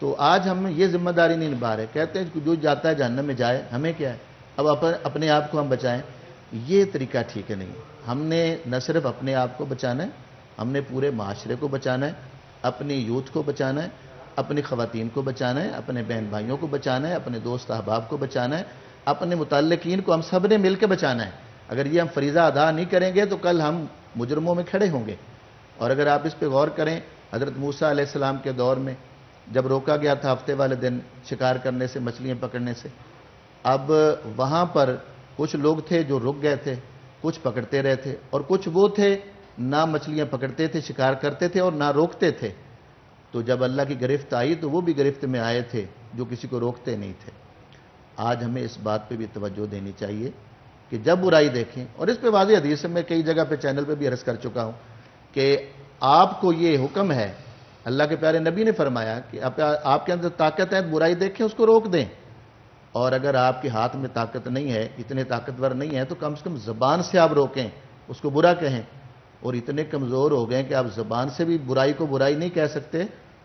تو آج ہم یہ ذمہ داری نہیں نبھا رہے. کہتے ہیں کہ جو جاتا ہے جہنم میں جائے، ہمیں کیا ہے، اب اپنے آپ کو ہم بچائیں. یہ طریقہ ٹھیک ہے نہیں. ہم نے نہ صرف اپنے آپ کو بچانا ہے، ہم نے پورے معاشرے کو بچانا ہے، اپنی یوتھ کو بچانا ہے، اپنی خواتین کو بچانا ہے، اپنے بہن بھائیوں کو بچانا ہے، اپنے دوست احباب کو بچانا ہے، اپنے متعلقین کو ہم سب نے مل کے بچانا ہے. اگر یہ ہم فریضہ ادا نہیں کریں گے تو کل ہم مجرموں میں کھڑے ہوں گے. اور اگر آپ اس پہ غور کریں، حضرت موسیٰ علیہ السلام کے دور میں جب روکا گیا تھا ہفتے والے دن شکار کرنے سے، مچھلیاں پکڑنے سے، اب وہاں پر کچھ لوگ تھے جو رک گئے تھے، کچھ پکڑتے رہے تھے، اور کچھ وہ تھے نہ مچھلیاں پکڑتے تھے، شکار کرتے تھے اور نہ روکتے تھے. تو جب اللہ کی گرفت آئی تو وہ بھی گرفت میں آئے تھے جو کسی کو روکتے نہیں تھے. آج ہمیں اس بات پہ بھی توجہ دینی چاہیے کہ جب برائی دیکھیں، اور اس پہ واضح حدیث میں کئی جگہ پہ چینل پہ بھی عرض کر چکا ہوں کہ آپ کو یہ حکم ہے، اللہ کے پیارے نبی نے فرمایا کہ آپ کے اندر طاقت ہے، برائی دیکھیں اس کو روک دیں. اور اگر آپ کے ہاتھ میں طاقت نہیں ہے، اتنے طاقتور نہیں ہے، تو کم سے کم زبان سے آپ روکیں، اس کو برا کہیں. اور اتنے کمزور ہو گئے کہ آپ زبان سے بھی برائی کو برائی نہیں کہہ سکتے،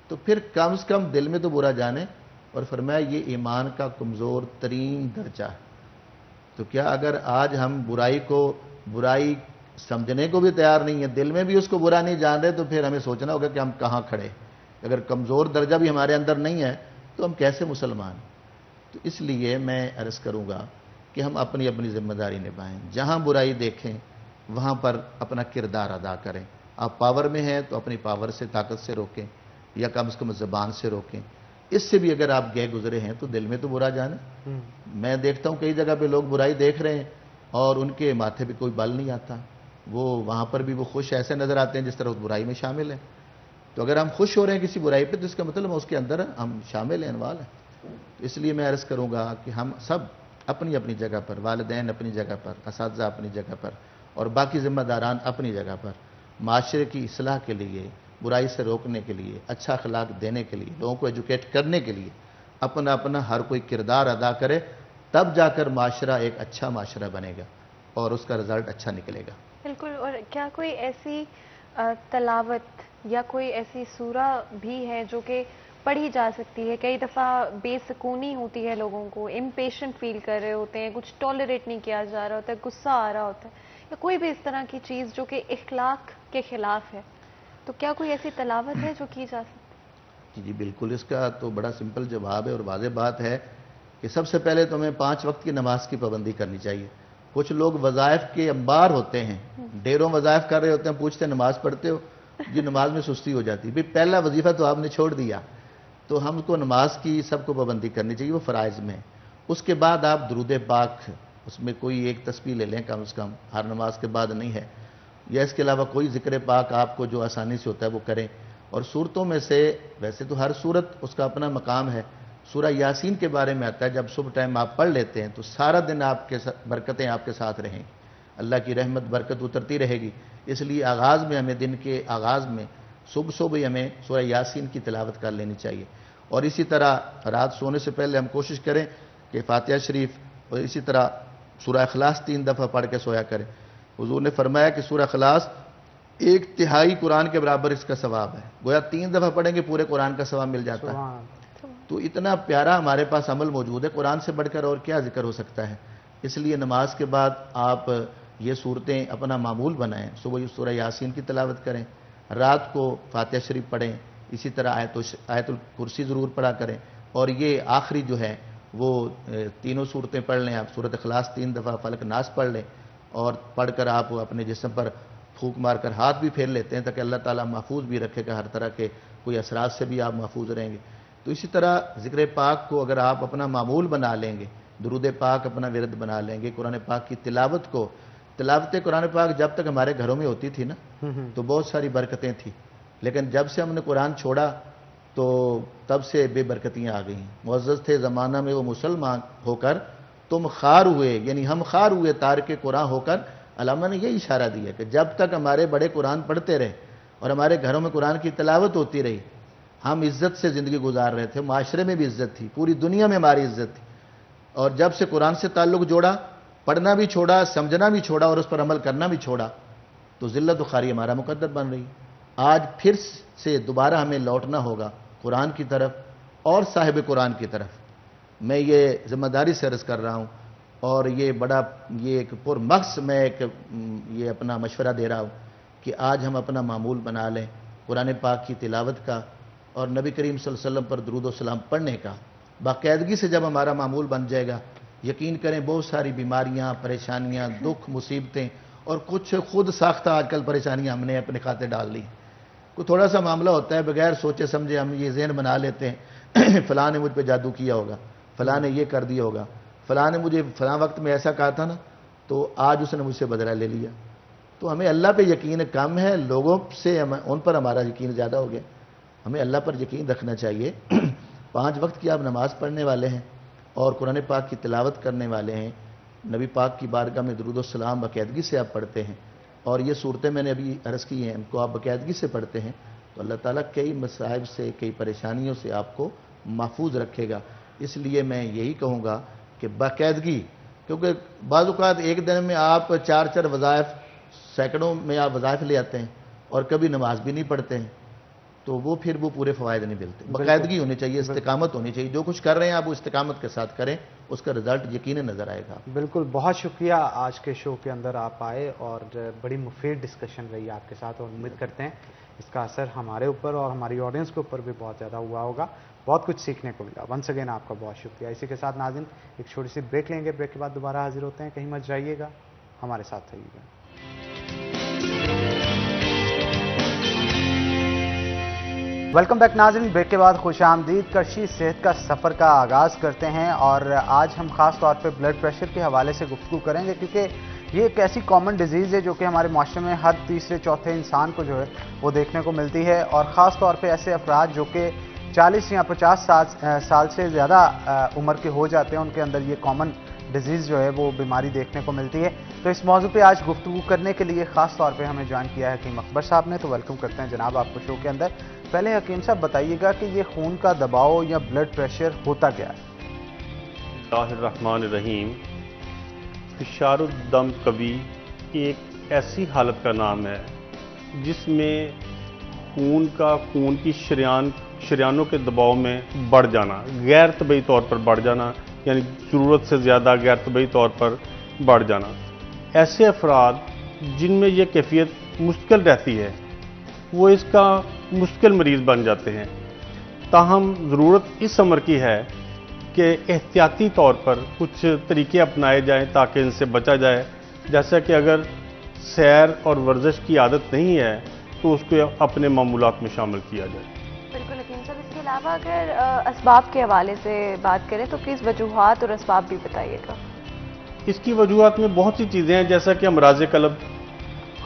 تو پھر کم سے کم دل میں تو برا جانیں. اور فرمایا یہ ایمان کا کمزور ترین درجہ ہے. تو کیا اگر آج ہم برائی کو برائی سمجھنے کو بھی تیار نہیں ہے، دل میں بھی اس کو برا نہیں جان رہے، تو پھر ہمیں سوچنا ہوگا کہ ہم کہاں کھڑے. اگر کمزور درجہ بھی ہمارے اندر نہیں ہے تو ہم کیسے مسلمان. تو اس لیے میں عرض کروں گا کہ ہم اپنی اپنی ذمہ داری نبھائیں. جہاں برائی دیکھیں وہاں پر اپنا کردار ادا کریں. آپ پاور میں ہیں تو اپنی پاور سے، طاقت سے روکیں، یا کم سے کم زبان سے روکیں. اس سے بھی اگر آپ گئے گزرے ہیں تو دل میں تو برا جانا. میں دیکھتا ہوں کئی جگہ پہ لوگ برائی دیکھ رہے ہیں اور ان کے ماتھے پہ کوئی بل نہیں آتا، وہ وہاں پر بھی وہ خوش ایسے نظر آتے ہیں جس طرح اس برائی میں شامل ہیں. تو اگر ہم خوش ہو رہے ہیں کسی برائی پہ تو اس کا مطلب اس کے اندر ہم شامل ہیں، انوال ہیں. اس لیے میں عرض کروں گا کہ ہم سب اپنی اپنی جگہ پر، والدین اپنی جگہ پر، اساتذہ اپنی جگہ پر، اور باقی ذمہ داران اپنی جگہ پر معاشرے کی اصلاح کے لیے، برائی سے روکنے کے لیے، اچھا اخلاق دینے کے لیے، لوگوں کو ایجوکیٹ کرنے کے لیے اپنا اپنا ہر کوئی کردار ادا کرے. تب جا کر معاشرہ ایک اچھا معاشرہ بنے گا اور اس کا رزلٹ اچھا نکلے گا. بالکل. اور کیا کوئی ایسی تلاوت یا کوئی ایسی سورہ بھی ہے جو کہ پڑھی جا سکتی ہے؟ کئی دفعہ بے سکونی ہوتی ہے، لوگوں کو امپیشنٹ فیل کر رہے ہوتے ہیں، کچھ ٹالریٹ نہیں کیا جا رہا ہوتا ہے، غصہ آ رہا ہوتا ہے، یا کوئی بھی اس طرح کی چیز جو کہ اخلاق کے خلاف ہے، تو کیا کوئی ایسی تلاوت ہے جو کی جا سکتی؟ جی بالکل. اس کا تو بڑا سمپل جواب ہے اور واضح بات ہے کہ سب سے پہلے تو ہمیں 5 وقت کی نماز کی پابندی کرنی چاہیے. کچھ لوگ وظائف کے انبار ہوتے ہیں، ڈیروں وظائف کر رہے ہوتے ہیں، پوچھتے ہیں نماز پڑھتے ہو؟ جی نماز میں سستی ہو جاتی ہے. پہلا وظیفہ تو آپ نے چھوڑ دیا. تو ہم کو نماز کی سب کو پابندی کرنی چاہیے، وہ فرائض میں. اس کے بعد آپ درود پاک، اس میں کوئی ایک تسبیح لے لیں کم از کم، ہر نماز کے بعد نہیں ہے، یا اس کے علاوہ کوئی ذکر پاک آپ کو جو آسانی سے ہوتا ہے وہ کریں. اور صورتوں میں سے ویسے تو ہر صورت اس کا اپنا مقام ہے. سورہ یاسین کے بارے میں آتا ہے جب صبح ٹائم آپ پڑھ لیتے ہیں تو سارا دن آپ کے برکتیں آپ کے ساتھ رہیں. اللہ کی رحمت برکت اترتی رہے گی. اس لیے آغاز میں ہمیں دن کے آغاز میں صبح ہی ہمیں سورہ یاسین کی تلاوت کر لینی چاہیے. اور اسی طرح رات سونے سے پہلے ہم کوشش کریں کہ فاتحہ شریف اور اسی طرح سورہ اخلاص 3 دفعہ پڑھ کے سویا کریں. حضور نے فرمایا کہ سورہ اخلاص 1/3 قرآن کے برابر اس کا ثواب ہے. گویا 3 دفعہ پڑھیں گے پورے قرآن کا ثواب مل جاتا ہے. تو اتنا پیارا ہمارے پاس عمل موجود ہے. قرآن سے بڑھ کر اور کیا ذکر ہو سکتا ہے. اس لیے نماز کے بعد آپ یہ صورتیں اپنا معمول بنائیں. صبح سورہ یاسین کی تلاوت کریں, رات کو فاتحہ شریف پڑھیں, اسی طرح آیت الکرسی ضرور پڑھا کریں. اور یہ آخری جو ہے وہ تینوں صورتیں پڑھ لیں. آپ سورۃ اخلاص 3 دفعہ, فلق ناس پڑھ لیں, اور پڑھ کر آپ اپنے جسم پر پھونک مار کر ہاتھ بھی پھیر لیتے ہیں تاکہ اللہ تعالیٰ محفوظ بھی رکھے گا, ہر طرح کے کوئی اثرات سے بھی آپ محفوظ رہیں گے. تو اسی طرح ذکر پاک کو اگر آپ اپنا معمول بنا لیں گے, درود پاک اپنا ورد بنا لیں گے, قرآن پاک کی تلاوت قرآن پاک جب تک ہمارے گھروں میں ہوتی تھی نا تو بہت ساری برکتیں تھیں, لیکن جب سے ہم نے قرآن چھوڑا تو تب سے بے برکتیاں آ گئی ہیں. معزز تھے زمانہ میں وہ مسلمان ہو کر تم خار ہوئے, یعنی ہم خار ہوئے تارک قرآن ہو کر. علامہ نے یہ اشارہ دیا کہ جب تک ہمارے بڑے قرآن پڑھتے رہے اور ہمارے گھروں میں قرآن کی تلاوت ہوتی رہی, ہم عزت سے زندگی گزار رہے تھے, معاشرے میں بھی عزت تھی, پوری دنیا میں ہماری عزت تھی. اور جب سے قرآن سے تعلق جوڑا, پڑھنا بھی چھوڑا, سمجھنا بھی چھوڑا اور اس پر عمل کرنا بھی چھوڑا, تو ذلت و خواری ہمارا مقدر بن رہی. آج پھر سے دوبارہ ہمیں لوٹنا ہوگا قرآن کی طرف اور صاحب قرآن کی طرف. میں یہ ذمہ داری سے عرض کر رہا ہوں, اور یہ ایک پرمقصد میں یہ اپنا مشورہ دے رہا ہوں کہ آج ہم اپنا معمول بنا لیں قرآن پاک کی تلاوت کا اور نبی کریم صلی اللہ علیہ وسلم پر درود و سلام پڑھنے کا. باقاعدگی سے جب ہمارا معمول بن جائے گا, یقین کریں بہت ساری بیماریاں, پریشانیاں, دکھ, مصیبتیں اور کچھ خود ساختہ آج کل پریشانیاں ہم نے اپنے کھاتے ڈال لی. کوئی تھوڑا سا معاملہ ہوتا ہے, بغیر سوچے سمجھے ہم یہ ذہن بنا لیتے ہیں فلاں نے مجھ پہ جادو کیا ہوگا, فلاں نے یہ کر دیا ہوگا, فلاں نے مجھے فلاں وقت میں ایسا کہا تھا نا تو آج اس نے مجھ سے بدلہ لے لیا. تو ہمیں اللہ پہ یقین کم ہے, لوگوں سے ان پر ہمارا یقین زیادہ ہو گیا. ہمیں اللہ پر یقین رکھنا چاہیے. 5 وقت کی آپ نماز پڑھنے والے ہیں اور قرآن پاک کی تلاوت کرنے والے ہیں, نبی پاک کی بارگاہ میں درود و سلام باقاعدگی سے آپ پڑھتے ہیں, اور یہ صورتیں میں نے ابھی عرض کی ہیں ان کو آپ باقاعدگی سے پڑھتے ہیں, تو اللہ تعالیٰ کئی مصائب سے, کئی پریشانیوں سے آپ کو محفوظ رکھے گا. اس لیے میں یہی کہوں گا کہ باقاعدگی, کیونکہ بعض اوقات ایک دن میں آپ 4 وظائف, سینکڑوں میں آپ وظائف لے آتے ہیں اور کبھی نماز بھی نہیں پڑھتے ہیں, تو وہ پھر وہ پورے فوائد نہیں ملتے. باقاعدگی ہونی چاہیے, استقامت ہونی چاہیے. جو کچھ کر رہے ہیں آپ وہ استقامت کے ساتھ کریں, اس کا رزلٹ یقیناً نظر آئے گا. بالکل, بہت شکریہ آج کے شو کے اندر آپ آئے, اور بڑی مفید ڈسکشن رہی آپ کے ساتھ, اور امید کرتے ہیں اس کا اثر ہمارے اوپر اور ہماری آڈینس کے اوپر بھی بہت زیادہ ہوا ہوگا. بہت کچھ سیکھنے کو ملا. ونس اگین آپ کا بہت شکریہ. اسی کے ساتھ ناظرین ایک چھوٹی سی بریک لیں گے, بریک کے بعد دوبارہ حاضر ہوتے ہیں. کہیں مت جائیے گا, ہمارے ساتھ رہیے گا. ویلکم بیک ناظرین. بریک کے بعد خوش آمدید. کرشی صحت کا سفر کا آغاز کرتے ہیں, اور آج ہم خاص طور پہ بلڈ پریشر کے حوالے سے گفتگو کریں گے, کیونکہ یہ ایک ایسی کامن ڈیزیز ہے جو کہ ہمارے معاشرے میں ہر تیسرے چوتھے انسان کو جو ہے وہ دیکھنے کو ملتی ہے, اور خاص طور پہ ایسے افراد جو کہ 40 یا 50 سال سے زیادہ عمر کے ہو جاتے ہیں, ان کے اندر یہ کامن ڈیزیز جو ہے وہ بیماری دیکھنے کو ملتی ہے. تو اس موضوع پہ آج گفتگو کرنے کے لیے خاص طور پہ ہمیں جوائن کیا ہے حکیم اکبر صاحب نے. تو ویلکم کرتے ہیں جناب آپ کو شو کے اندر. پہلے حکیم صاحب بتائیے گا کہ یہ خون کا دباؤ یا بلڈ پریشر ہوتا کیا ہے؟ بسم اللہ الرحمن الرحیم. فشار الدم کبھی ایک ایسی حالت کا نام ہے جس میں خون کی شریانوں کے دباؤ میں بڑھ جانا, غیر طبعی طور پر بڑھ جانا, یعنی ضرورت سے زیادہ غیر طبعی طور پر بڑھ جانا. ایسے افراد جن میں یہ کیفیت مشکل رہتی ہے وہ اس کا مشکل مریض بن جاتے ہیں. تاہم ضرورت اس امر کی ہے کہ احتیاطی طور پر کچھ طریقے اپنائے جائیں تاکہ ان سے بچا جائے. جیسا کہ اگر سیر اور ورزش کی عادت نہیں ہے تو اس کو اپنے معمولات میں شامل کیا جائے. بالکل حکیم صاحب. اس کے علاوہ اگر اسباب کے حوالے سے بات کریں تو کس وجوہات اور اسباب بھی بتائیے گا؟ اس کی وجوہات میں بہت سی چیزیں ہیں, جیسا کہ امراض قلب,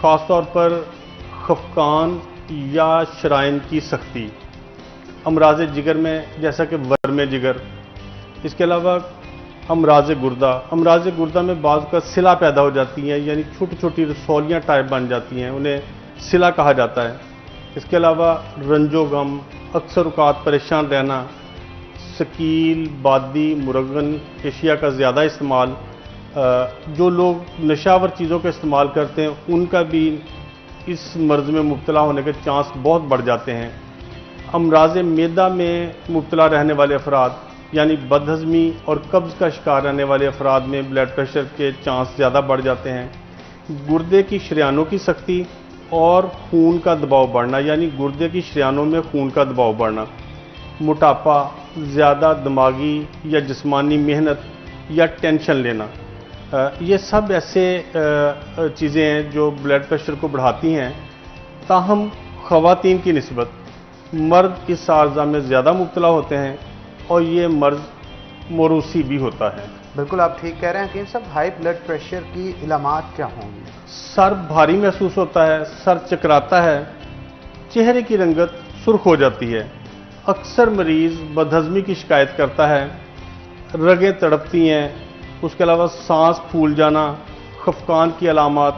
خاص طور پر خفقان یا شرائن کی سختی, امراض جگر میں جیسا کہ ورم جگر. اس کے علاوہ امراض گردہ میں بعض کا سلا پیدا ہو جاتی ہیں، یعنی چھوٹی چھوٹی رسولیاں ٹائپ بن جاتی ہیں، انہیں سلا کہا جاتا ہے۔ اس کے علاوہ رنج و غم، اکثر اوقات پریشان رہنا، سکیل، بادی، مرغن اشیاء کا زیادہ استعمال، جو لوگ نشاور چیزوں کا استعمال کرتے ہیں ان کا بھی اس مرض میں مبتلا ہونے کے چانس بہت بڑھ جاتے ہیں۔ امراض معدہ میں مبتلا رہنے والے افراد، یعنی بد ہضمی اور قبض کا شکار رہنے والے افراد میں بلڈ پریشر کے چانس زیادہ بڑھ جاتے ہیں۔ گردے کی شریانوں کی سختی اور خون کا دباؤ بڑھنا، یعنی گردے کی شریانوں میں خون کا دباؤ بڑھنا، موٹاپا، زیادہ دماغی یا جسمانی محنت یا ٹینشن لینا، یہ سب ایسے چیزیں ہیں جو بلڈ پریشر کو بڑھاتی ہیں۔ تاہم خواتین کی نسبت مرد اس عارضہ میں زیادہ مبتلا ہوتے ہیں اور یہ مرض موروثی بھی ہوتا ہے۔ بالکل آپ ٹھیک کہہ رہے ہیں حکیم صاحب۔ ہائی بلڈ پریشر کی علامات کیا ہوں گی؟ سر بھاری محسوس ہوتا ہے، سر چکراتا ہے، چہرے کی رنگت سرخ ہو جاتی ہے، اکثر مریض بدہضمی کی شکایت کرتا ہے، رگیں تڑپتی ہیں، اس کے علاوہ سانس پھول جانا، خفقان کی علامات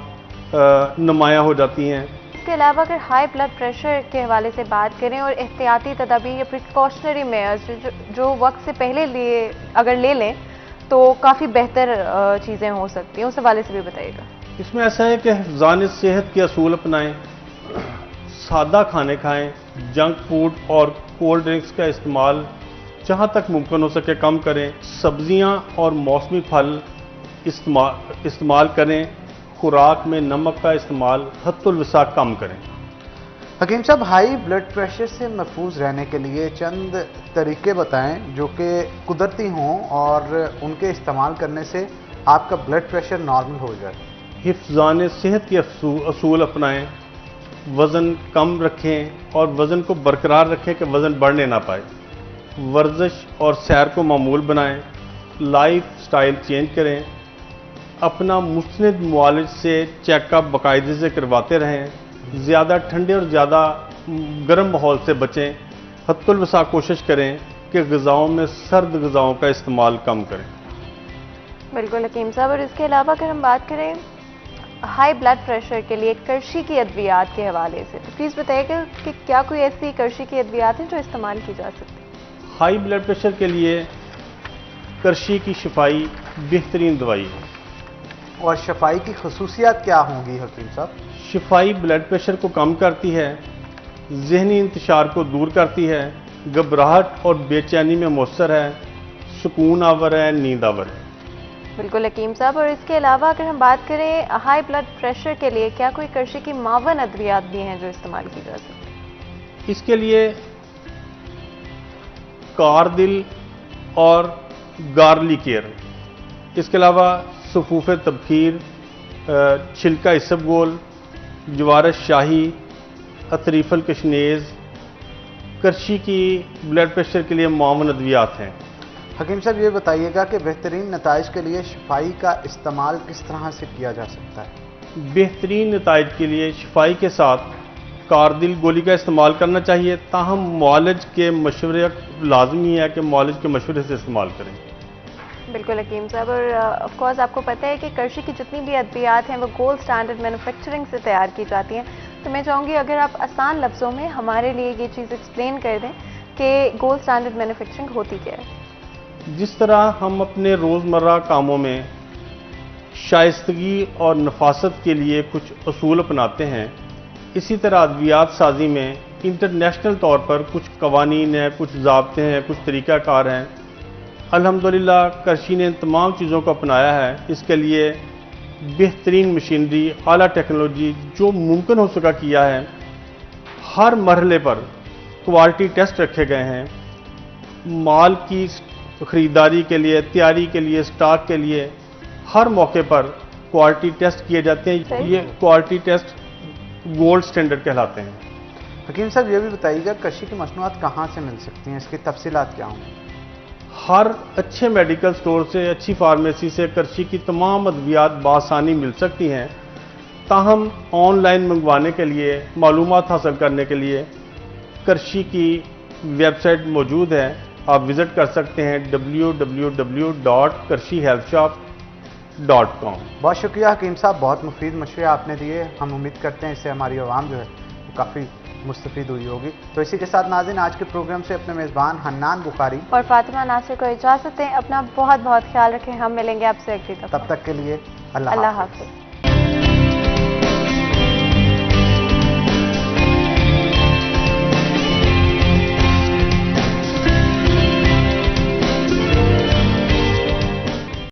نمایاں ہو جاتی ہیں۔ اس کے علاوہ اگر ہائی بلڈ پریشر کے حوالے سے بات کریں اور احتیاطی تدابیر یا پریکاشنری میئرز جو وقت سے پہلے اگر لے لیں تو کافی بہتر چیزیں ہو سکتی ہیں، اس حوالے سے بھی بتائیے گا۔ اس میں ایسا ہے کہ حفظان صحت کے اصول اپنائیں، سادہ کھانے کھائیں، جنک فوڈ اور کولڈ ڈرنکس کا استعمال جہاں تک ممکن ہو سکے کم کریں، سبزیاں اور موسمی پھل استعمال کریں، خوراک میں نمک کا استعمال حد الوسع کم کریں۔ حکیم صاحب، ہائی بلڈ پریشر سے محفوظ رہنے کے لیے چند طریقے بتائیں جو کہ قدرتی ہوں اور ان کے استعمال کرنے سے آپ کا بلڈ پریشر نارمل ہو جائے۔ حفظان صحت کے اصول اپنائیں، وزن کم رکھیں اور وزن کو برقرار رکھیں کہ وزن بڑھنے نہ پائے، ورزش اور سیر کو معمول بنائیں، لائف سٹائل چینج کریں، اپنا مستند معالج سے چیک اپ باقاعدگی سے کرواتے رہیں، زیادہ ٹھنڈے اور زیادہ گرم ماحول سے بچیں، حد الوسع کوشش کریں کہ غذاؤں میں سرد غذاؤں کا استعمال کم کریں۔ بالکل حکیم صاحب، اور اس کے علاوہ اگر ہم بات کریں ہائی بلڈ پریشر کے لیے کرشی کی ادویات کے حوالے سے تو پلیز بتائیے کہ کیا کوئی ایسی کرشی کی ادویات ہیں جو استعمال کی جا سکتی ہیں؟ ہائی بلڈ پریشر کے لیے کرشی کی شفائی بہترین دوائی ہے۔ اور شفائی کی خصوصیات کیا ہوں گی حکیم صاحب؟ شفائی بلڈ پریشر کو کم کرتی ہے، ذہنی انتشار کو دور کرتی ہے، گھبراہٹ اور بے چینی میں مؤثر ہے، سکون آور ہے، نیند آور ہے۔ بالکل حکیم صاحب، اور اس کے علاوہ اگر ہم بات کریں ہائی بلڈ پریشر کے لیے کیا کوئی کرشی کی معاون ادویات بھی ہیں جو استعمال کی جا سکتی ہیں؟ اس کے لیے کاردل اور گارلی کیئر، اس کے علاوہ صفوف تبخیر، چھلکا اسبگول، جوارش شاہی، اطریف الکشنیز، کرشی کی بلڈ پریشر کے لیے معاون ادویات ہیں۔ حکیم صاحب یہ بتائیے گا کہ بہترین نتائج کے لیے شفائی کا استعمال کس طرح سے کیا جا سکتا ہے؟ بہترین نتائج کے لیے شفائی کے ساتھ کاردل گولی کا استعمال کرنا چاہیے، تاہم معالج کے مشورے لازمی ہے کہ معالج کے مشورے سے استعمال کریں۔ بالکل حکیم صاحب، اور آف کورس آپ کو پتہ ہے کہ کرشی کی جتنی بھی ادویات ہیں وہ گولڈ سٹینڈرڈ مینوفیکچرنگ سے تیار کی جاتی ہیں، تو میں چاہوں گی اگر آپ آسان لفظوں میں ہمارے لیے یہ چیز ایکسپلین کر دیں کہ گولڈ سٹینڈرڈ مینوفیکچرنگ ہوتی کیا ہے۔ جس طرح ہم اپنے روزمرہ کاموں میں شائستگی اور نفاست کے لیے کچھ اصول اپناتے ہیں، اسی طرح ادویات سازی میں انٹرنیشنل طور پر کچھ قوانین ہیں، کچھ ضابطے ہیں، کچھ طریقہ کار ہیں۔ الحمدللہ کرشی نے ان تمام چیزوں کو اپنایا ہے۔ اس کے لیے بہترین مشینری، اعلیٰ ٹیکنالوجی جو ممکن ہو سکا کیا ہے۔ ہر مرحلے پر کوالٹی ٹیسٹ رکھے گئے ہیں، مال کی خریداری کے لیے، تیاری کے لیے، سٹاک کے لیے ہر موقع پر کوالٹی ٹیسٹ کیے جاتے ہیں۔ یہ کوالٹی ٹیسٹ گولڈ سٹینڈرڈ کہلاتے ہیں۔ حکیم صاحب یہ بھی بتائیے گا کرشی کی مصنوعات کہاں سے مل سکتی ہیں، اس کی تفصیلات کیا ہوں؟ ہر اچھے میڈیکل سٹور سے، اچھی فارمیسی سے کرشی کی تمام ادویات بآسانی مل سکتی ہیں، تاہم آن لائن منگوانے کے لیے، معلومات حاصل کرنے کے لیے کرشی کی ویب سائٹ موجود ہے آپ وزٹ کر سکتے ہیں www.karshihealthshop.com. بہت شکریہ حکیم صاحب، بہت مفید مشورے آپ نے دیے. ہم امید کرتے ہیں اس سے ہماری عوام جو ہے وہ کافی مستفید ہوئی ہوگی. تو اسی کے ساتھ ناظرین آج کے پروگرام سے اپنے میزبان حنان بخاری اور فاطمہ ناصر کو اجازت دیں. اپنا بہت بہت خیال رکھیں. ہم ملیں گے آپ سے اگلی دفعہ. تب تک کے لیے اللہ حافظ.